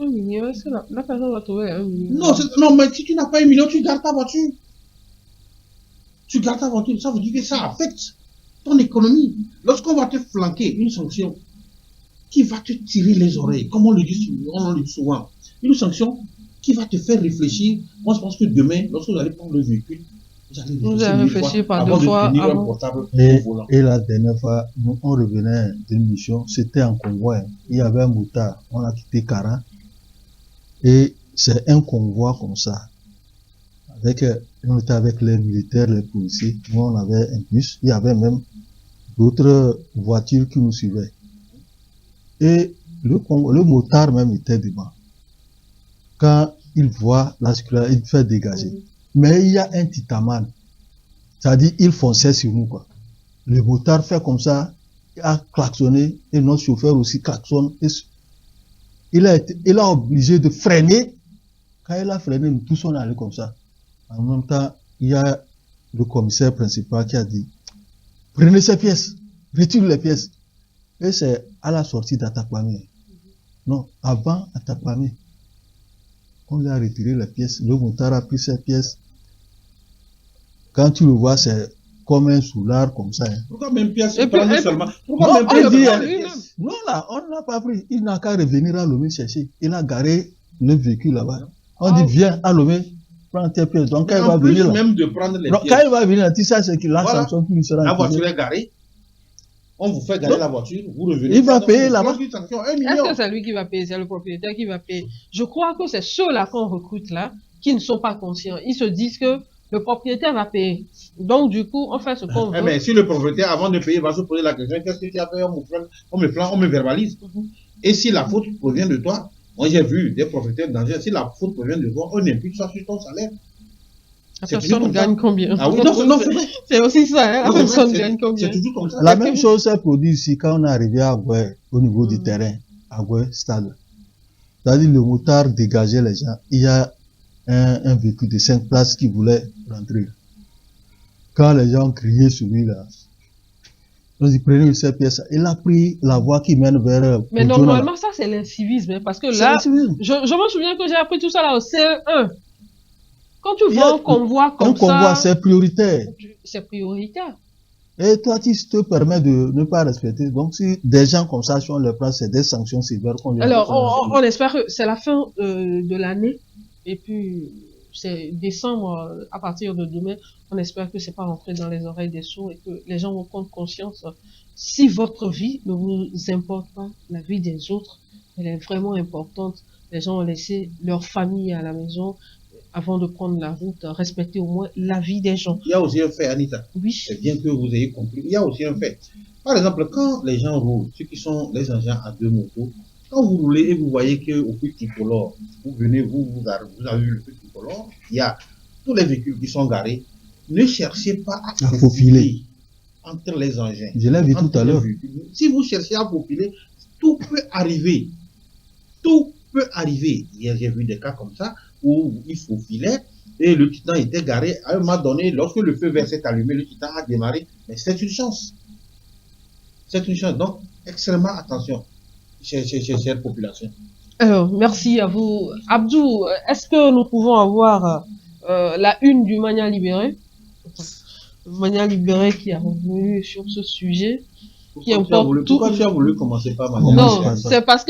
1 million, est-ce que la personne va trouver 1 million? Non, mais si tu n'as pas 1 million, tu gardes ta voiture. Tu gardes ta voiture, ça veut dire que ça affecte ton économie. Lorsqu'on va te flanquer une sanction qui va te tirer les oreilles, comme on le dit souvent, une sanction qui va te faire réfléchir. Moi, je pense que demain, lorsque vous allez prendre le véhicule, vous allez réfléchir par deux fois avant. Et la dernière fois, nous, on revenait d'une mission, c'était en convoi. Il y avait un motard, on a quitté Kara. Et c'est un convoi comme ça. On était avec les militaires, les policiers. Nous, on avait un bus. Il y avait même d'autres voitures qui nous suivaient. Et le motard même était devant. Quand il voit la circulation, il fait dégager. Mais il y a un titaman. C'est-à-dire, il fonçait sur nous, quoi. Le motard fait comme ça, il a klaxonné, et notre chauffeur aussi klaxonne. Il a obligé de freiner. Quand il a freiné, nous tous on est allés comme ça. En même temps, il y a le commissaire principal qui a dit, prenez ces pièces, retirez les pièces. Et c'est à la sortie d'Atakpamé. Non, avant Atakpamé. On lui a retiré les pièces. Le motard a pris ses pièces. Quand tu le vois, c'est comme un soulard comme ça. Hein. Pourquoi même pièces seulement? Pourquoi même pièces? Non, là, on ne l'a pas pris. Il n'a qu'à revenir à Lomé chercher. Il a garé le véhicule là-bas. On dit, viens à Lomé, prends tes pièces. Donc, quand il va venir là. Même de prendre les pièces. Quand il va venir là, tu sais, c'est qu'il a sanction qui lui sera. La voiture est garée. On vous fait garer la voiture, vous revenez. Il va payer là-bas. Est-ce que c'est lui qui va payer? C'est le propriétaire qui va payer? Je crois que c'est ceux-là qu'on recrute là qui ne sont pas conscients. Ils se disent que le propriétaire va payer. Donc, du coup, on fait ce qu'on veut. Mais si le propriétaire, avant de payer, va se poser la question, qu'est-ce que tu as fait? On me verbalise. Et si la faute provient de toi, moi j'ai vu des propriétaires dangereux, si la faute provient de toi, on impute ça sur ton salaire. La personne gagne combien? Ah oui, non, c'est vrai. C'est aussi ça, hein? La personne gagne combien? C'est toujours comme ça. La même chose s'est produite ici quand on est arrivé à Agoué, au niveau du terrain, Agoué Stade. C'est-à-dire le motard dégageait les gens. Il y a un véhicule de 5 places qui voulait rentrer. Quand les gens criaient sur lui là, on dit prenez ces pièces. Il a pris la voie qui mène vers. Mais normalement, ça c'est l'incivisme, hein, parce que là, je me souviens que j'ai appris tout ça là au CE1. Quand tu vois un convoi comme ça. Un convoi, c'est prioritaire. C'est prioritaire. Et toi, tu te permets de ne pas respecter. Donc, si des gens comme ça, si on les prend, c'est des sanctions sévères qu'on lui. Alors, on espère que c'est la fin de l'année. Et puis, c'est décembre, à partir de demain, on espère que c'est pas rentré dans les oreilles des sourds et que les gens vont prendre conscience. Si votre vie ne vous importe pas, la vie des autres, elle est vraiment importante. Les gens ont laissé leur famille à la maison. Avant de prendre la route, respecter au moins la vie des gens. Il y a aussi un fait, Anita. Oui. C'est bien que vous ayez compris. Il y a aussi un fait. Par exemple, quand les gens roulent, ceux qui sont les engins à 2 motos, quand vous roulez et vous voyez qu'au feu tricolore, vous venez, vous avez vu le feu tricolore, il y a tous les véhicules qui sont garés, ne cherchez pas à faufiler entre les engins. Je l'ai vu tout à l'heure. Si vous cherchez à faufiler, tout peut arriver. Tout peut arriver. Hier, j'ai vu des cas comme ça, où il faufilait et le Titan était garé. À un moment donné, lorsque le feu vert s'est allumé, le Titan a démarré. Mais c'est une chance. C'est une chance. Donc, extrêmement attention, chère population. Alors, merci à vous. Abdou, est-ce que nous pouvons avoir la une du Mania libéré? Mania Libéré qui est revenu sur ce sujet. Pourquoi tu as voulu commencer par Mania Non, Libéré? c'est parce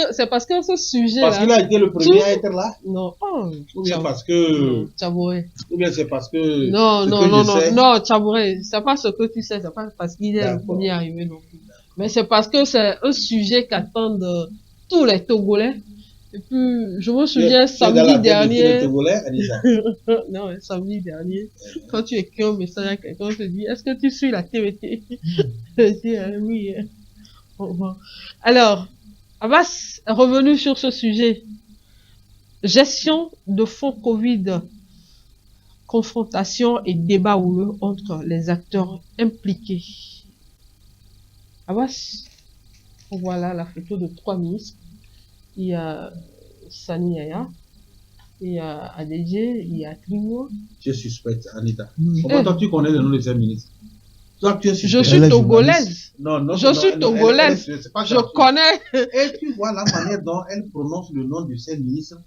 que ce sujet-là. Parce qu'il a été le premier à être là? Non. Ou bien parce que. Tchabouré. Ou bien c'est parce que. Non, Tchabouré, c'est pas ce que tu sais, c'est pas parce qu'il est le premier arrivé non plus. Mais c'est parce que c'est un sujet qu'attendent tous les Togolais. Et puis, je me souviens samedi dernier. Non, samedi dernier, quand tu écris un message à quelqu'un, on te dit, est-ce que tu suis la TVT? Je dis, oui. Alors, Abbas est revenu sur ce sujet. Gestion de fonds Covid, confrontation et débat houleux entre les acteurs impliqués. Abbas, voilà la photo de 3 ministres. Il y a Sani Yaya, il y a Adedje, il y a Klimo. Tu es suspecte, Anita. Comment toi tu connais le nom de ces ministres? Toi, tu es suspecte. Je suis togolaise. Je suis togolaise. Je connais. Et tu vois la manière dont elle prononce le nom de ces ministres.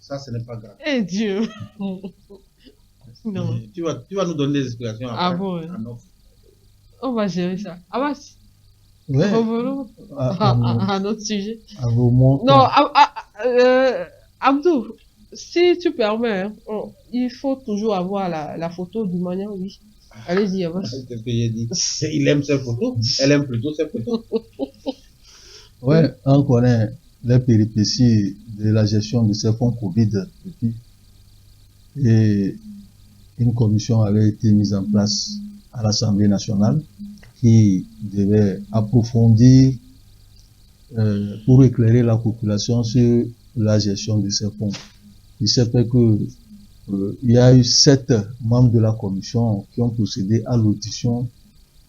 Ça, ce n'est pas grave. Eh Dieu. Non. Tu vas nous donner des explications après. Ah bon, on va gérer ça. Abbas. Ouais. Revenons à notre sujet. Non, Abdou, si tu permets, il faut toujours avoir la photo du Mania, oui. Allez-y, Abbas. C'est ce que j'ai dit. Il aime ses photos. Elle aime plutôt ses photos. Ouais, on connaît les péripéties de la gestion de ces fonds Covid depuis. Et une commission avait été mise en place à l'Assemblée nationale qui devait approfondir pour éclairer la population sur la gestion de ces fonds. Il s'est fait que il y a eu 7 membres de la commission qui ont procédé à l'audition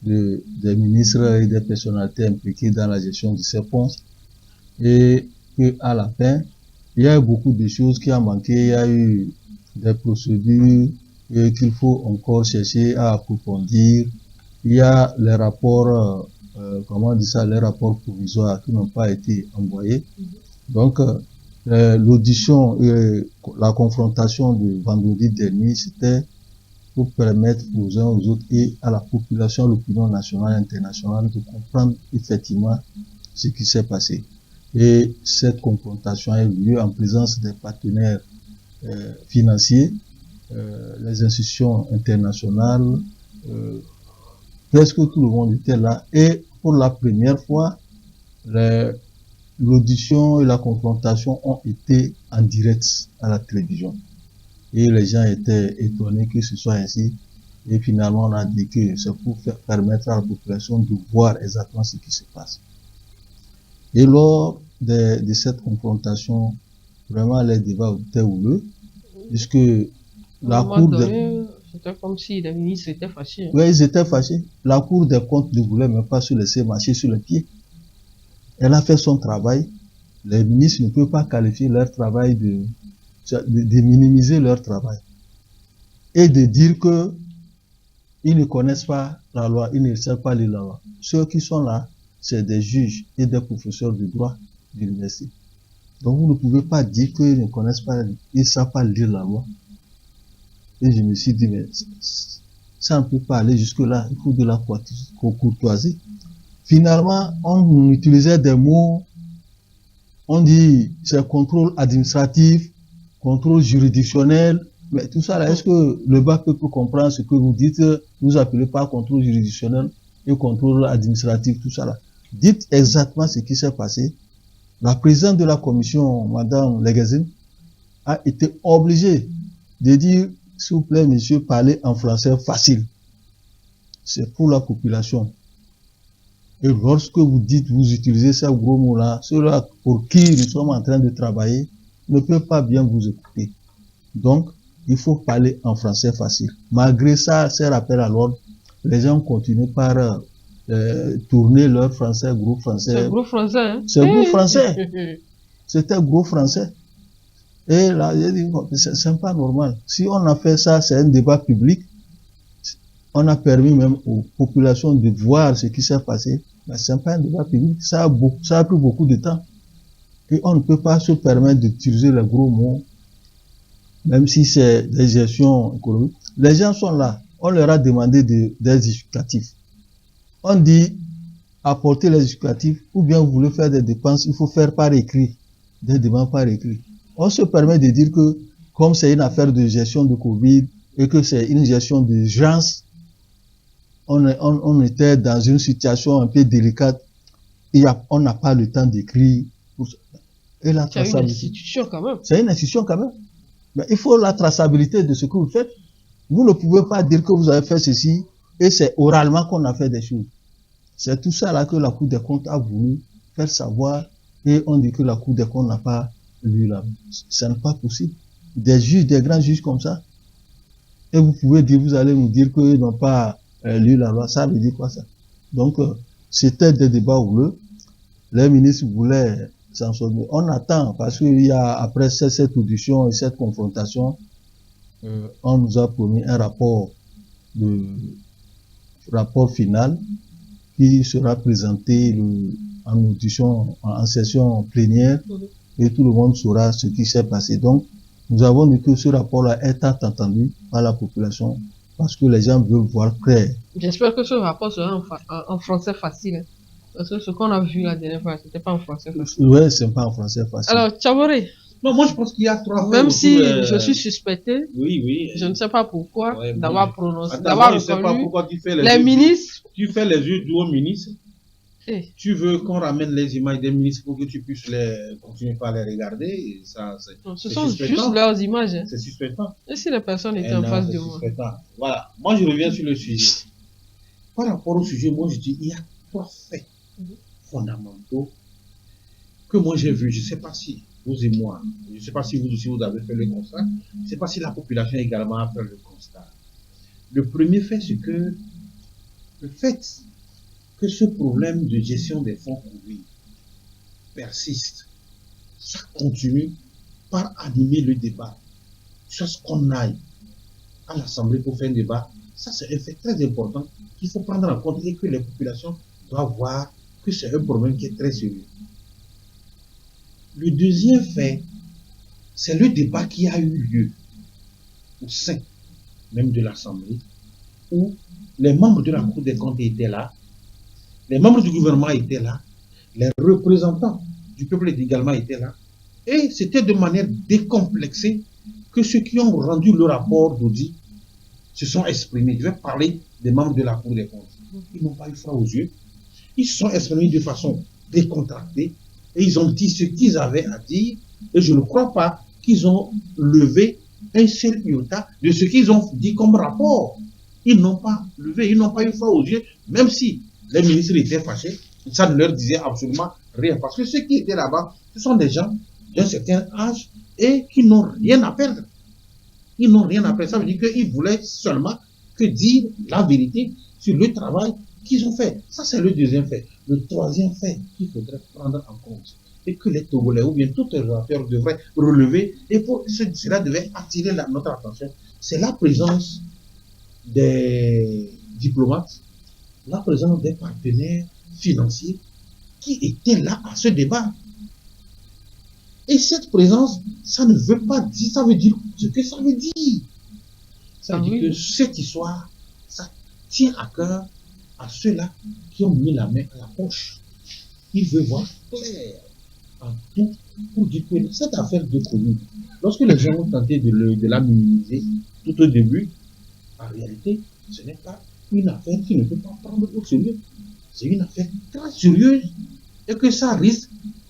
des ministres et des personnalités impliquées dans la gestion de ces fonds. Et à la fin, il y a eu beaucoup de choses qui ont manqué. Il y a eu des procédures qu'il faut encore chercher à approfondir. Il y a les rapports, les rapports provisoires qui n'ont pas été envoyés. Donc, l'audition et la confrontation de vendredi dernier, c'était pour permettre aux uns aux autres et à la population, l'opinion nationale et internationale de comprendre effectivement ce qui s'est passé. Et cette confrontation a eu lieu en présence des partenaires financiers, les institutions internationales, presque tout le monde était là. Et pour la première fois, l'audition et la confrontation ont été en direct à la télévision. Et les gens étaient étonnés que ce soit ainsi. Et finalement, on a dit que c'est pour permettre à la population de voir exactement ce qui se passe. Et lors de cette confrontation, vraiment, les débats étaient houleux, puisque la Cour des... C'était comme si les ministres étaient fâchés. Oui, ils étaient fâchés. La Cour des comptes ne voulait même pas se laisser marcher sur les pieds. Elle a fait son travail. Les ministres ne peuvent pas qualifier leur travail de minimiser leur travail. Et de dire que ils ne connaissent pas la loi, ils ne savent pas lire la loi. Ceux qui sont là, c'est des juges et des professeurs de droit de l'université. Donc vous ne pouvez pas dire qu'ils ne connaissent pas, ils ne savent pas lire la loi. Et je me suis dit, mais ça ne peut pas aller jusque-là, il faut de la courtoisie. Finalement, on utilisait des mots, on dit c'est contrôle administratif, contrôle juridictionnel, mais tout ça là, est-ce que le bas peut comprendre ce que vous dites, vous appelez pas contrôle juridictionnel et contrôle administratif, tout ça là. Dites exactement ce qui s'est passé. La présidente de la commission, Madame Legazine, a été obligée de dire, s'il vous plaît, monsieur, parlez en français facile. C'est pour la population. Et lorsque vous dites, vous utilisez ces gros mots-là, ceux-là pour qui nous sommes en train de travailler ne peuvent pas bien vous écouter. Donc, il faut parler en français facile. Malgré ça, ces rappels à l'ordre, les gens continuent par tourner leur français, gros français. C'est gros français, hein? C'est gros français. C'était gros français. Et là, j'ai dit, c'est pas normal. Si on a fait ça, c'est un débat public. On a permis même aux populations de voir ce qui s'est passé. Mais c'est pas un débat public. Ça a pris beaucoup de temps. Et on ne peut pas se permettre d'utiliser les gros mots, même si c'est des gestions économiques. Les gens sont là. on leur a demandé des justificatifs. On dit, apportez les justificatifs, ou bien vous voulez faire des dépenses, il faut faire par écrit, des demandes par écrit. On se permet de dire que, comme c'est une affaire de gestion de Covid, et que c'est une gestion d'urgence, on était dans une situation un peu délicate, on n'a pas le temps d'écrire. Et la traçabilité. C'est une institution quand même. C'est une institution quand même. Mais il faut la traçabilité de ce que vous faites. Vous ne pouvez pas dire que vous avez fait ceci et c'est oralement qu'on a fait des choses. C'est tout ça là que la Cour des comptes a voulu faire savoir et on dit que la Cour des comptes n'a pas lu là. Ce n'est pas possible. Des juges, des grands juges comme ça. Et vous pouvez dire, vous allez nous dire qu'ils n'ont pas lu la loi. Ça veut dire quoi ça? Donc, c'était des débats houleux. Les ministres voulaient s'en sortir. On attend parce qu'il y a, après cette audition et cette confrontation, on nous a promis un rapport final qui sera présenté en audition, en session plénière et tout le monde saura ce qui s'est passé. Donc, nous avons dit que ce rapport-là est entendu par la population parce que les gens veulent voir clair. J'espère que ce rapport sera en français facile. Hein. Parce que ce qu'on a vu la dernière fois, c'était pas en français facile. Oui, c'est pas en français facile. Alors, Tchaboré. Non, moi je pense qu'il y a trois. Même si je suis suspecté, oui. Je ne sais pas pourquoi, Ouais, d'avoir prononcé, attends, d'avoir je ne sais pas reconnu pourquoi tu fais les ministres. Tu fais les yeux du haut ministre. Eh. Tu veux qu'on ramène les images des ministres pour que tu puisses continuer par les regarder. Et ça, ce sont juste leurs images. Hein. C'est suspectant. Et si les personnes étaient en face de moi? Voilà. Moi, je reviens sur le sujet. Par rapport au sujet, moi, je dis, il y a trois faits fondamentaux que moi j'ai vus. Je ne sais pas si vous et moi, je ne sais pas si vous aussi vous avez fait le constat, je ne sais pas si la population également a fait le constat. Le premier fait, c'est que le fait que ce problème de gestion des fonds Covid persiste, ça continue par animer le débat. Sur ce qu'on aille à l'Assemblée pour faire un débat, ça c'est un fait très important qu'il faut prendre en compte et que les populations doivent voir que c'est un problème qui est très sérieux. Le deuxième fait, c'est le débat qui a eu lieu au sein même de l'Assemblée, où les membres de la Cour des comptes étaient là, les membres du gouvernement étaient là, les représentants du peuple également étaient là, et c'était de manière décomplexée que ceux qui ont rendu le rapport d'audit se sont exprimés. Je vais parler des membres de la Cour des comptes. Ils n'ont pas eu froid aux yeux, ils se sont exprimés de façon décontractée, et ils ont dit ce qu'ils avaient à dire, et je ne crois pas qu'ils ont levé un seul iota de ce qu'ils ont dit comme rapport. Ils n'ont pas levé, ils n'ont pas eu froid aux yeux, même si les ministres étaient fâchés, ça ne leur disait absolument rien. Parce que ceux qui étaient là-bas, ce sont des gens d'un certain âge et qui n'ont rien à perdre. Ils n'ont rien à perdre. Ça veut dire qu'ils voulaient seulement que dire la vérité sur le travail qu'ils ont fait. Ça, c'est le deuxième fait. Le troisième fait qu'il faudrait prendre en compte et que les Togolais ou bien tous les acteurs devraient relever et pour cela devait attirer notre attention, c'est la présence des diplomates, la présence des partenaires financiers qui étaient là à ce débat. Et cette présence, ça ne veut pas dire, ça veut dire ce que ça veut dire. Ça veut dire que cette histoire, ça tient à cœur à ceux-là qui ont mis la main à la poche. Ils veulent voir clair en tout pour dire que cette affaire de Covid, lorsque les gens ont tenté de la minimiser tout au début, en réalité, ce n'est pas une affaire qui ne peut pas prendre au sérieux. C'est une affaire très sérieuse et que ça risque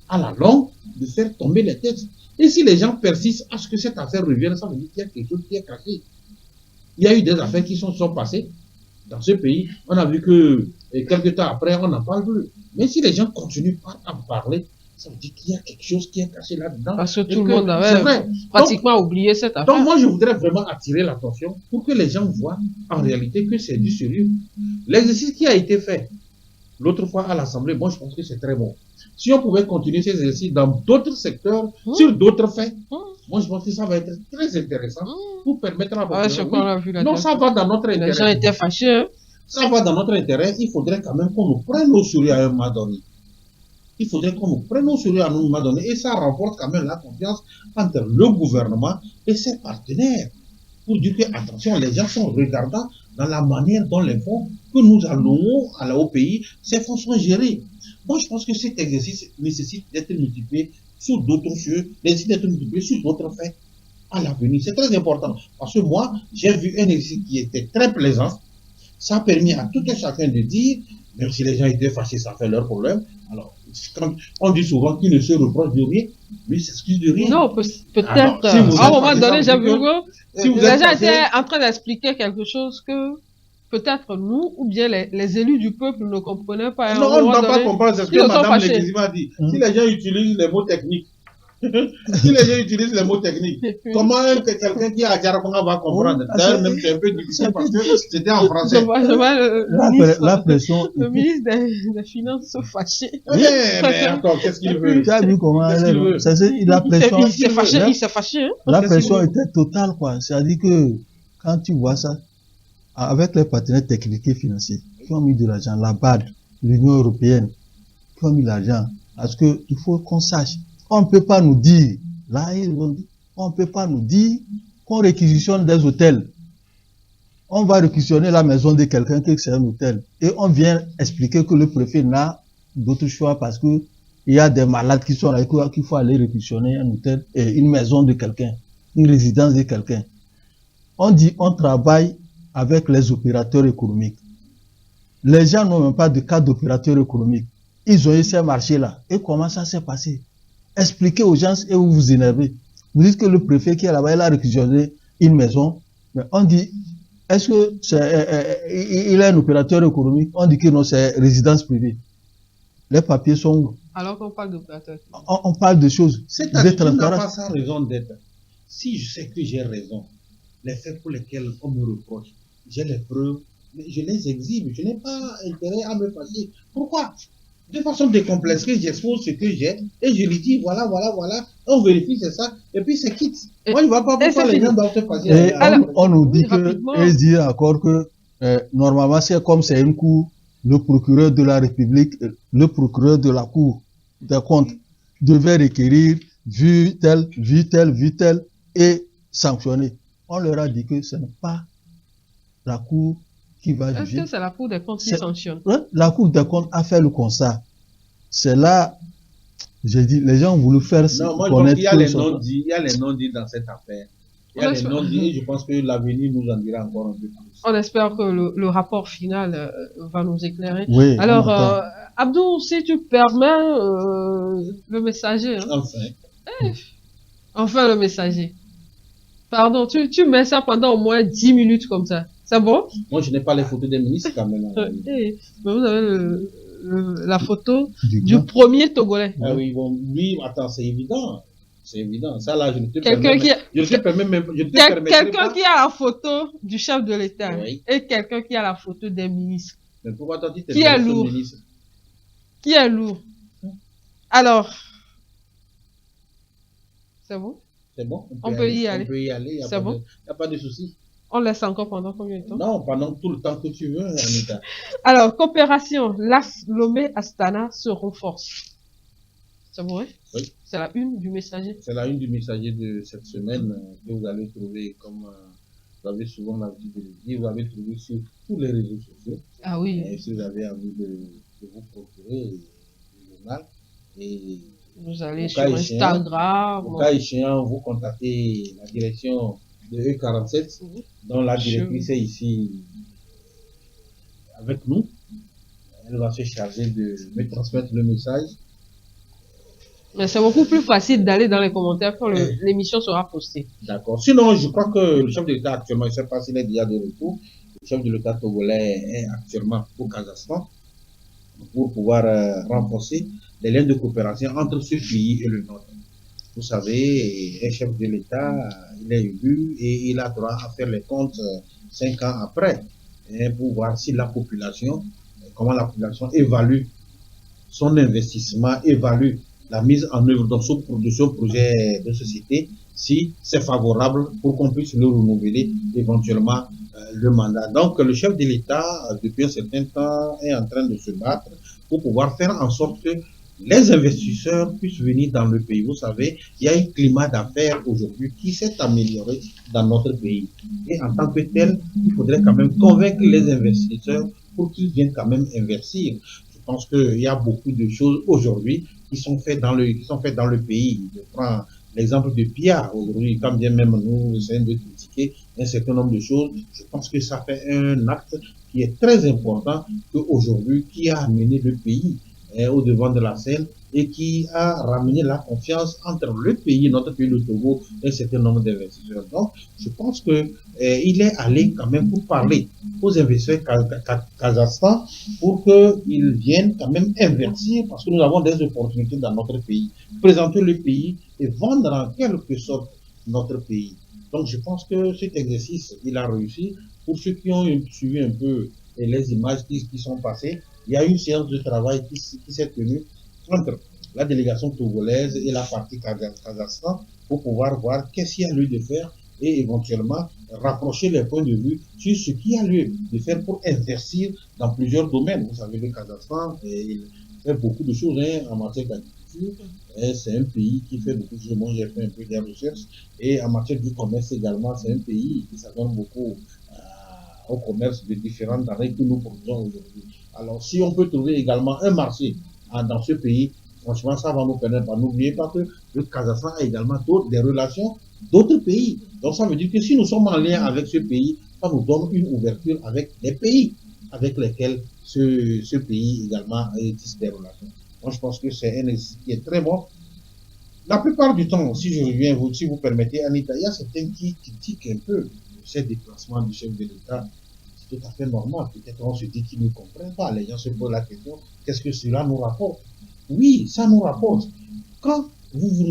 à la longue de faire tomber les têtes. Et si les gens persistent à ce que cette affaire revienne, ça veut dire qu'il y a quelque chose qui est caché. Il y a eu des affaires qui sont passées dans ce pays. On a vu que quelques temps après, on n'en parle plus. Mais si les gens continuent à en parler, ça veut dire qu'il y a quelque chose qui est caché là-dedans. Parce que tout le monde avait pratiquement oublié cette affaire. Donc moi, je voudrais vraiment attirer l'attention pour que les gens voient en réalité que c'est du sérieux. L'exercice qui a été fait l'autre fois à l'Assemblée, moi je pense que c'est très bon. Si on pouvait continuer ces exercices dans d'autres secteurs, sur d'autres faits, moi je pense que ça va être très intéressant pour permettre à la population. Non, ça va dans notre intérêt. Les gens étaient fâchés. Ça va dans notre intérêt. Il faudrait quand même qu'on nous prenne au sérieux à un moment donné. Il faudrait qu'on nous prenne au sérieux à un moment donné. Et ça renforce quand même la confiance entre le gouvernement et ses partenaires. Pour dire que, attention, les gens sont regardants dans la manière dont les fonds que nous allouons au pays, ces fonds sont gérés. Moi, je pense que cet exercice nécessite d'être multiplié sur d'autres cieux, nécessite d'être multiplié sur d'autres faits à l'avenir. C'est très important. Parce que moi, j'ai vu un exercice qui était très plaisant. Ça a permis à tout un chacun de dire, même si les gens étaient fâchés, ça fait leur problème. Alors, quand on dit souvent qu'ils ne se reprochent de rien, mais ils s'excusent de rien. Non, peut-être. Si À un moment donné, j'ai vu que si vous les êtes gens fâché, étaient en train d'expliquer quelque chose que peut-être nous, ou bien les élus du peuple ne comprenaient pas. À un non, on ne moment doit pas donné, comprendre, c'est ce ils que se sont Madame fâchés. Léguizima a dit. Si les gens utilisent les mots techniques, si les gens utilisent les mots techniques, comment quelqu'un qui est à Djarabanga va comprendre? D'ailleurs, même c'est un peu difficile parce que c'était en Je français. vois La pression. le ministre des Finances se fâcher. Mais attends, qu'est-ce qu'il veut? Tu as vu comment Qu'est-ce qu'il veut? la pression. Il s'est fâché, il s'est fâché. Hein? La Qu'est-ce qu'il pression veut? était totale, quoi. C'est-à-dire que quand tu vois ça, avec les partenaires techniques et financiers qui ont mis de l'argent, la BAD, l'Union européenne, qui ont mis l'argent, parce que il faut qu'on sache, on ne peut pas nous dire, là, on ne peut pas nous dire qu'on réquisitionne des hôtels. On va réquisitionner la maison de quelqu'un qui c'est un hôtel. Et on vient expliquer que le préfet n'a d'autre choix parce que il y a des malades qui sont là, qu'il faut aller réquisitionner un hôtel et une maison de quelqu'un, une résidence de quelqu'un. On dit, on travaille avec les opérateurs économiques. Les gens n'ont même pas de carte d'opérateur économique. Ils ont eu ces marchés-là. Et comment ça s'est passé? Expliquez aux gens et vous vous énervez. Vous dites que le préfet qui est là-bas, il a réquisitionné une maison. Mais on dit, est-ce que il est un opérateur économique? On dit que non, c'est résidence privée. Les papiers sont où? Alors qu'on parle d'opérateur. On parle de choses. Cette attitude n'a pas sa raison d'être. Si je sais que j'ai raison, les faits pour lesquels on me reproche, j'ai les preuves, mais je les exhibe. Je n'ai pas intérêt à me fâcher. Pourquoi? De façon décomplexée, j'expose ce que j'ai et je lui dis voilà, on vérifie, c'est ça, et puis c'est quitte. Moi, je ne vois pas pourquoi les gens doivent se fâcher. Et on nous dit rapidement. et dit encore que normalement, c'est comme c'est une cour, le procureur de la République, le procureur de la Cour des comptes devait requérir vu tel, et sanctionner. On leur a dit que ce n'est pas la Cour qui va juger. Est-ce que c'est la Cour des comptes qui sanctionne? La Cour des comptes a fait le constat. C'est là, j'ai dit, les gens ont voulu faire non, moi, connaître. Il y a les non-dits dans cette affaire. Il y a les non-dits et je pense que l'avenir nous en dira encore un peu plus. On espère que le rapport final va nous éclairer. Oui, alors, Abdou, si tu permets, le messager. Hein. Enfin. Enfin, le messager. Pardon, tu mets ça pendant au moins 10 minutes comme ça. C'est bon? Moi, je n'ai pas les photos des ministres quand même. Mais vous avez la photo du premier Togolais. Ah oui, bon, lui, attends, c'est évident. C'est évident. Ça, là, je ne te Quelqu'un permets qui a la photo du chef de l'État oui. et quelqu'un qui a la photo des ministres. Mais pourquoi t'as dit qui est lourd? Qui est lourd? Alors, c'est bon? C'est bon? On peut y aller. On peut y aller. C'est bon? Il n'y a pas de souci. On laisse encore pendant combien de temps? Non, pendant tout le temps que tu veux, Anita. Alors, coopération, Lomé-Astana se renforce. C'est vrai? Oui. C'est la une du messager. C'est la une du messager de cette semaine que vous allez trouver, comme vous avez souvent l'habitude de le dire, vous avez trouvé sur tous les réseaux sociaux. Ah oui. Et si vous avez envie de vous procurer le journal, et vous allez sur Instagram. Au cas échéant, vous contactez la direction de E47, dont la directrice est ici avec nous. Elle va se charger de me transmettre le message. Mais c'est beaucoup plus facile d'aller dans les commentaires quand l'émission sera postée. D'accord. Sinon, je crois que le chef de l'État actuellement, je ne sais pas s'il est déjà de retour, le chef de l'État togolais est actuellement au Kazakhstan pour pouvoir renforcer les liens de coopération entre ce pays et le nôtre. Vous savez, un chef de l'État, il est élu et il a droit à faire les comptes 5 ans après pour voir si la population, comment la population évalue son investissement, évalue la mise en œuvre de ce projet de société, si c'est favorable pour qu'on puisse le renouveler éventuellement le mandat. Donc le chef de l'État, depuis un certain temps, est en train de se battre pour pouvoir faire en sorte que les investisseurs puissent venir dans le pays. Vous savez, il y a un climat d'affaires aujourd'hui qui s'est amélioré dans notre pays. Et en tant que tel, il faudrait quand même convaincre les investisseurs pour qu'ils viennent quand même investir. Je pense qu'il y a beaucoup de choses aujourd'hui qui sont faites dans le pays. Je prends l'exemple de Pia aujourd'hui, quand bien même nous essayons de critiquer un certain nombre de choses, je pense que ça fait un acte qui est très important qu'aujourd'hui, qui a amené le pays au devant de la scène et qui a ramené la confiance entre le pays, notre pays, le Togo, et un certain nombre d'investisseurs. Donc, je pense que il est allé quand même pour parler aux investisseurs kazakhstan pour qu'ils viennent quand même investir parce que nous avons des opportunités dans notre pays, présenter le pays et vendre en quelque sorte notre pays. Donc, je pense que cet exercice, il a réussi. Pour ceux qui ont suivi un peu les images qui sont passées, il y a une séance de travail qui s'est tenue entre la délégation togolaise et la partie Kazakhstan pour pouvoir voir qu'est-ce qu'il y a lieu de faire et éventuellement rapprocher les points de vue sur ce qu'il y a lieu de faire pour investir dans plusieurs domaines. Vous savez, le Kazakhstan il fait beaucoup de choses en matière d'agriculture. C'est un pays qui fait beaucoup de choses. Moi, j'ai fait un peu de recherche. Et en matière du commerce également, c'est un pays qui s'adonne beaucoup au commerce de différentes denrées que nous produisons aujourd'hui. Alors, si on peut trouver également un marché dans ce pays, franchement, ça va nous permettre. N'oubliez pas que le Kazakhstan a également des relations d'autres pays. Donc, ça veut dire que si nous sommes en lien avec ce pays, ça nous donne une ouverture avec les pays avec lesquels ce pays également tisse des relations. Moi, je pense que c'est un exercice qui est très bon. La plupart du temps, si je reviens, si vous permettez, Anita, il y a certains qui critiquent un peu ces déplacements du chef de l'État. C'est tout à fait normal. Peut-être on se dit qu'ils ne comprennent pas. Les gens se posent la question, qu'est-ce que cela nous rapporte? Oui, ça nous rapporte. Quand vous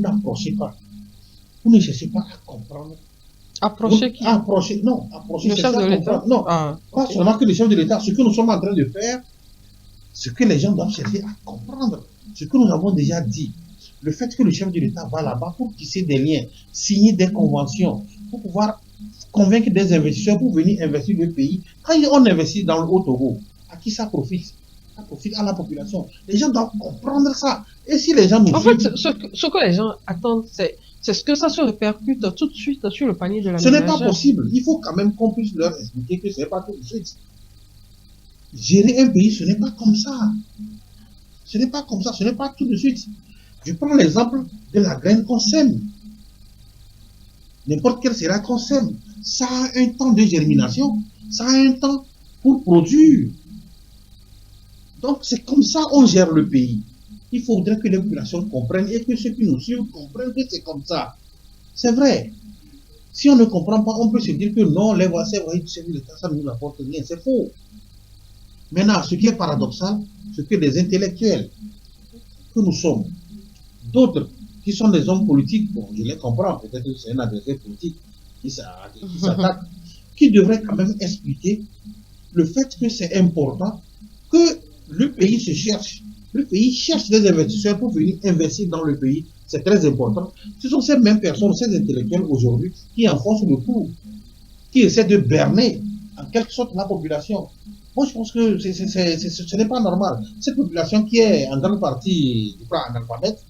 n'approchez pas, vous ne cherchez pas à comprendre. Approcher qui? Approcher, non, approcher le chef de l'État. Non, pas seulement que le chef de l'État. Ce que nous sommes en train de faire, ce que les gens doivent chercher à comprendre, ce que nous avons déjà dit. Le fait que le chef de l'État va là-bas pour tisser des liens, signer des conventions, pour pouvoir convaincre des investisseurs pour venir investir le pays. Quand on investit dans le Haut-Togo, à qui ça profite? Ça profite à la population. Les gens doivent comprendre ça. Et si les gens nous En fait, ce que les gens attendent, c'est ce que ça se répercute tout de suite sur le panier de la Ce n'est pas possible. Il faut quand même qu'on puisse leur expliquer que ce n'est pas tout de suite. Gérer un pays, ce n'est pas comme ça. Ce n'est pas comme ça, ce n'est pas tout de suite. Je prends l'exemple de la graine qu'on sème. N'importe quelle sera qu'on sème. Ça a un temps de germination, ça a un temps pour produire. Donc c'est comme ça qu'on gère le pays. Il faudrait que les populations comprennent et que ceux qui nous suivent comprennent que c'est comme ça. C'est vrai. Si on ne comprend pas, on peut se dire que non, les voici, du chef de l'État, ça ne nous apporte rien. C'est faux. Maintenant, ce qui est paradoxal, c'est que des intellectuels que nous sommes, d'autres qui sont des hommes politiques, bon, je les comprends, peut-être que c'est un adversaire politique qui s'attaque, qui devrait quand même expliquer le fait que c'est important que le pays se cherche. Le pays cherche des investisseurs pour venir investir dans le pays. C'est très important. Ce sont ces mêmes personnes, ces intellectuels aujourd'hui, qui enfoncent le cou, qui essaient de berner en quelque sorte la population. Moi, je pense que ce n'est pas normal. Cette population qui est en grande partie analphabète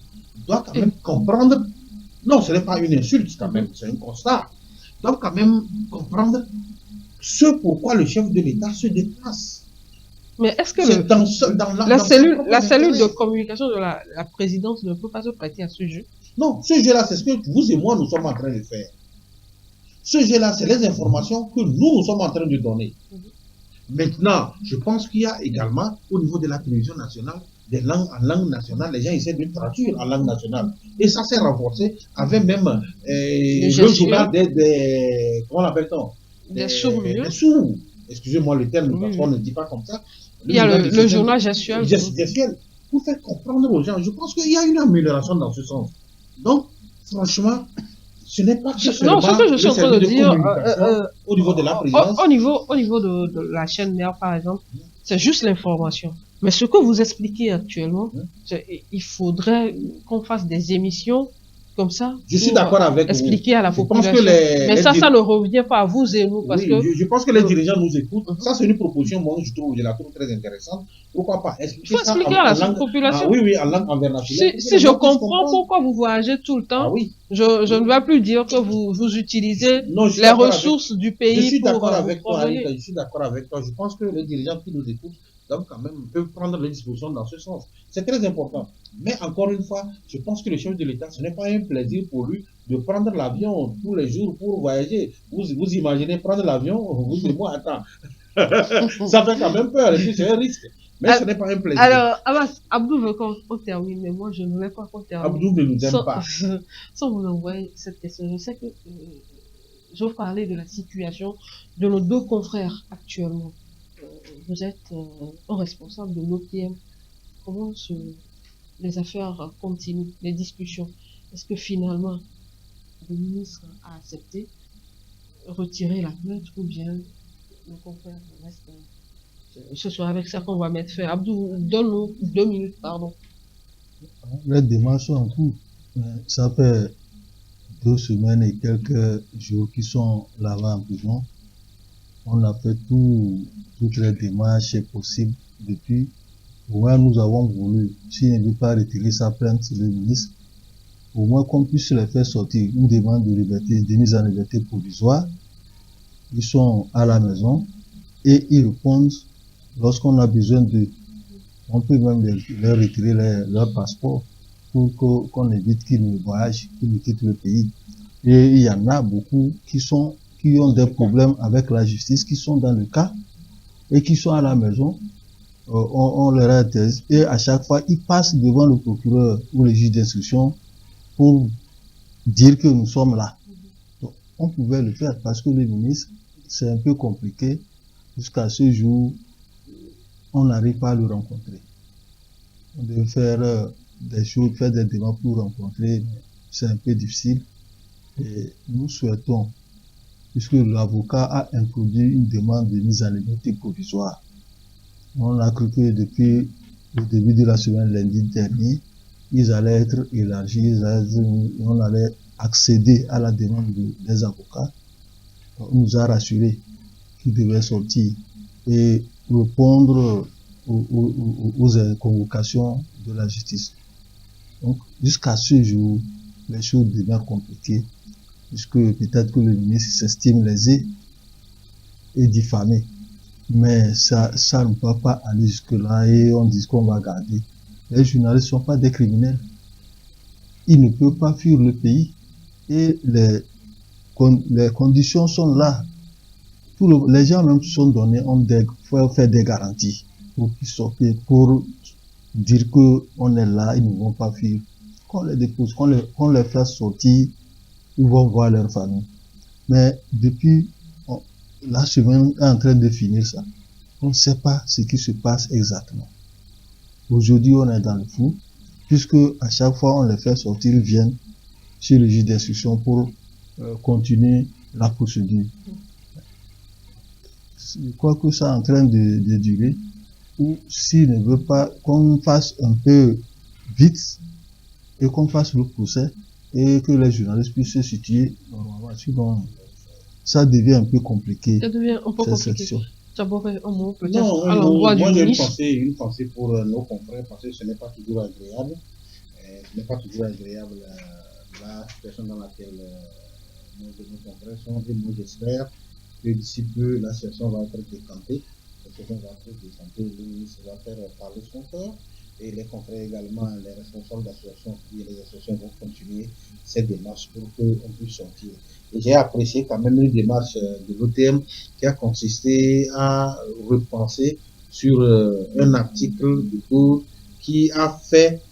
doit quand même comprendre. Non, ce n'est pas une insulte quand même, c'est un constat. Doit quand même comprendre ce pourquoi le chef de l'État se déplace. Mais est-ce que la cellule de communication de la présidence ne peut pas se prêter à ce jeu? Non, ce jeu-là, c'est ce que vous et moi, nous sommes en train de faire. Ce jeu-là, c'est les informations que nous sommes en train de donner. Maintenant, je pense qu'il y a également, au niveau de la télévision nationale, des langues en langue nationale, les gens essaient de traduire en langue nationale. Et ça s'est renforcé avec même le journal comment l'appelle-t-on? Des sourds. Des sourds. Excusez-moi le terme, parce qu'on ne dit pas comme ça. Il y a le journal gestuel. Pour faire comprendre aux gens. Je pense qu'il y a une amélioration dans ce sens. Donc, franchement, ce n'est pas que non, ce que je suis en train de dire au niveau de la présidence. Au niveau de la chaîne mère, par exemple, c'est juste l'information. Mais ce que vous expliquez actuellement, il faudrait qu'on fasse des émissions comme ça. Je suis d'accord avec vous. Expliquer à la Je pense population. que Mais ça ne revient pas à vous et nous. Parce oui, que je pense que les dirigeants nous écoutent. Ça, c'est une proposition, moi, je la trouve très intéressante. Pourquoi pas expliquer il faut ça expliquer à la population. oui, en langue en vernaculaire. Si je comprends pourquoi vous voyagez tout le temps, je ne vais plus dire que vous utilisez les ressources du pays. Je suis d'accord avec toi, Arita, je suis d'accord avec toi. Je pense que les dirigeants qui nous écoutent doivent quand même peuvent prendre les dispositions dans ce sens. C'est très important. Mais encore une fois, je pense que le chef de l'État, ce n'est pas un plaisir pour lui de prendre l'avion tous les jours pour voyager. Vous imaginez prendre l'avion, vous et moi, attends. Ça fait quand même peur, et puis c'est un risque. Mais ce n'est pas un plaisir. Alors, Abbas, Abdou veut qu'on termine, mais moi je ne veux pas qu'on termine. Abdou ne nous aime pas. Sans vous envoyer cette question, je sais que je veux parler de la situation de nos deux confrères actuellement. Vous êtes un responsable de l'OTM. Comment les affaires continuent, les discussions? Est-ce que finalement le ministre a accepté retirer la plainte ou bien le confrère reste? Ce soit avec ça qu'on va mettre fin. Abdou, donne-nous 2 minutes, pardon. Les démarches sont en cours. Ça fait 2 semaines et quelques jours qu'ils sont là-bas en prison. On a fait toutes les démarches possibles depuis. Au moins, nous avons voulu, s'il ne veut pas retirer sa plainte, le ministre, au moins qu'on puisse les faire sortir une demande de liberté, de mise en liberté provisoire. Ils sont à la maison et ils répondent lorsqu'on a besoin d'eux. On peut même leur retirer leur passeport pour qu'on évite qu'ils ne voyagent, qu'ils ne quittent le pays. Et il y en a beaucoup qui ont des problèmes avec la justice, qui sont dans le cas et qui sont à la maison. On leur a interdit. Et à chaque fois, ils passent devant le procureur ou le juge d'instruction pour dire que nous sommes là. Donc, on pouvait le faire parce que le ministre, c'est un peu compliqué. Jusqu'à ce jour, on n'arrive pas à le rencontrer. On devait faire des choses, faire des demandes pour rencontrer, mais c'est un peu difficile. Et nous souhaitons, puisque l'avocat a introduit une demande de mise en liberté provisoire. On a cru que depuis le début de la semaine, lundi dernier, ils allaient être élargis, on allait accéder à la demande des avocats. On nous a rassuré qu'ils devaient sortir et répondre aux convocations de la justice. Donc, jusqu'à ce jour, les choses deviennent compliquées, puisque peut-être que le ministre s'estime lésé et diffamé. Mais ça ne peut pas aller jusque-là et on dit qu'on va garder. Les journalistes ne sont pas des criminels. Ils ne peuvent pas fuir le pays et les conditions sont là. Les gens même qui sont donnés ont fait des garanties pour qu'ils sortent, pour dire qu'on est là, ils ne vont pas fuir. Qu'on les dépose, qu'on les fasse sortir, ils vont voir leur famille. Mais depuis la semaine est en train de finir ça. On ne sait pas ce qui se passe exactement. Aujourd'hui, on est dans le flou, puisque à chaque fois on les fait sortir, ils viennent chez le juge d'instruction pour continuer la procédure. Je crois que ça est en train de durer, ou s'il ne veut pas qu'on fasse un peu vite et qu'on fasse le procès et que les journalistes puissent se situer normalement. Sinon, ça devient un peu compliqué. Ça devient un peu compliqué. D'abord, un mot peut-être à l'endroit du ministre. Moi, j'ai une pensée pour nos confrères, parce que ce n'est pas toujours agréable. Ce n'est pas toujours agréable la situation dans laquelle nos confrères sont. Et moi, j'espère que d'ici peu, la situation va être décantée. La situation va être décantée. Le ministre va faire parler son cœur. Et les confrères également, les responsables d'associations et les associations vont continuer cette démarche pour qu'on puisse sortir. Et j'ai apprécié quand même une démarche de l'OTM qui a consisté à repenser sur un article du cours qui a fait,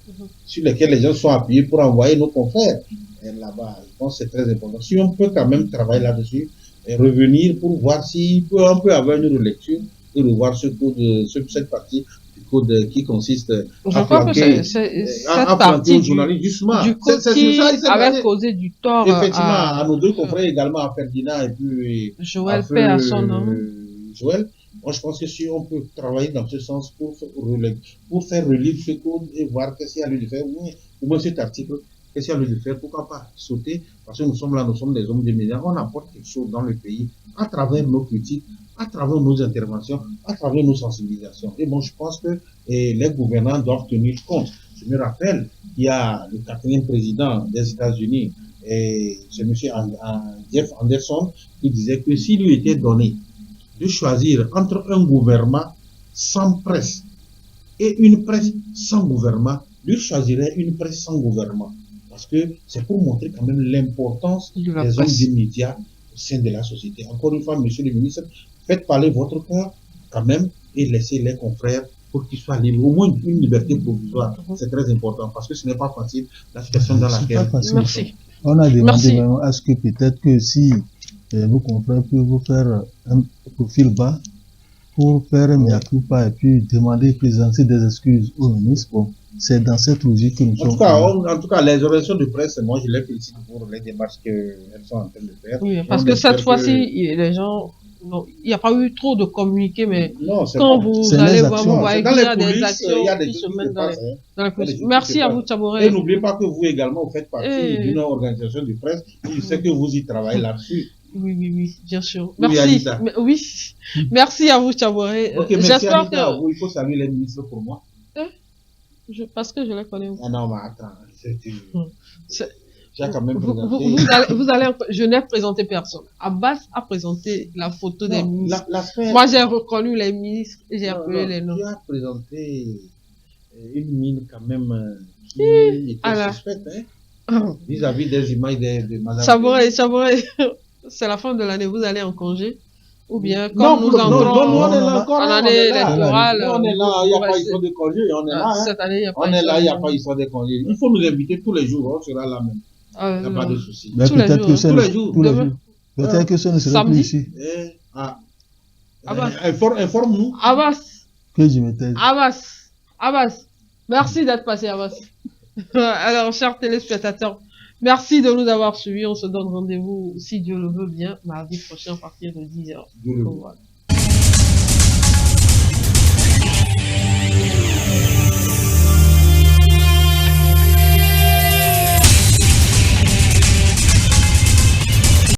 sur lequel les gens sont appuyés pour envoyer nos confrères là-bas. Je pense que c'est très important. Si on peut quand même travailler là-dessus et revenir pour voir si on peut avoir une relecture et revoir ce code, cette partie qui consiste à flanquer aux journalistes, justement. Du code qui avait causé du tort à nos deux confrères également, à Ferdinand et puis Joël, paix à son nom. Joël. Moi, je pense que si on peut travailler dans ce sens pour faire relire ce code et voir qu'est-ce qu'il y a lieu de faire, au moins cet article Qu'est-ce qu'il y a lieu de faire? Pourquoi pas sauter? Parce que nous sommes là, nous sommes des hommes de médias, on apporte quelque chose dans le pays à travers nos critiques, à travers nos interventions, à travers nos sensibilisations. Et bon, je pense que les gouvernants doivent tenir compte. Je me rappelle qu'il y a le 4e président des États-Unis, et c'est M. Jeff Anderson, qui disait que s'il lui était donné de choisir entre un gouvernement sans presse et une presse sans gouvernement, lui choisirait une presse sans gouvernement. Parce que c'est pour montrer quand même l'importance des hommes des médias au sein de la société. Encore une fois, monsieur le ministre, faites parler votre cœur quand même et laissez les confrères pour qu'ils soient libres. Au moins une liberté provisoire. C'est très important parce que ce n'est pas facile la situation dans laquelle. Merci. On a demandé même à ce que peut-être que si vos confrères peuvent vous faire un profil bas pour faire un mea culpa et puis demander, présenter des excuses au ministre. Bon, c'est dans cette logique que nous sommes. En tout cas, les organisations de presse, moi je les félicite pour les démarches qu'elles sont en train de faire. Oui, parce que cette fois-ci, les gens, il n'y a pas eu trop de communiqué, mais non, quand vous allez voir, vous voyez qu'il y a des actions qui se mènent dans les coulisses. Merci à vous, Tchaboré. Et n'oubliez pas que vous également, vous faites partie d'une organisation de presse. Je sais que vous y travaillez là-dessus. Oui, bien sûr. Merci. Oui, merci à vous, Tchaboré. Ok, j'espère que... Il faut saluer les ministres pour moi. Parce que je les connais. Ah non, mais attends. J'ai quand même présenté... vous allez, je n'ai présenté personne. Abbas a présenté la photo des ministres. Moi, j'ai reconnu les ministres et j'ai appelé les noms. Tu as présenté une mine quand même qui était suspecte, hein, vis-à-vis des images de Madame. Tchaboré, c'est la fin de l'année, vous allez en congé? Ou bien, comme nous entrons en année électorale, on est là, il n'y a pas histoire de congé, on est là. Cette année, il n'y a pas on est là, il n'y a pas histoire de congé. Il faut nous inviter tous les jours, on sera là même. Il n'y a pas de souci. Mais peut-être que tous les jours. Peut-être que ce ne sera plus ici. Informe-nous. Abbas. Que je me taise. Abbas. Merci d'être passé, Abbas. Alors, chers téléspectateurs, merci de nous avoir suivis. On se donne rendez-vous, si Dieu le veut bien, mardi prochain à partir de 10h. Voilà.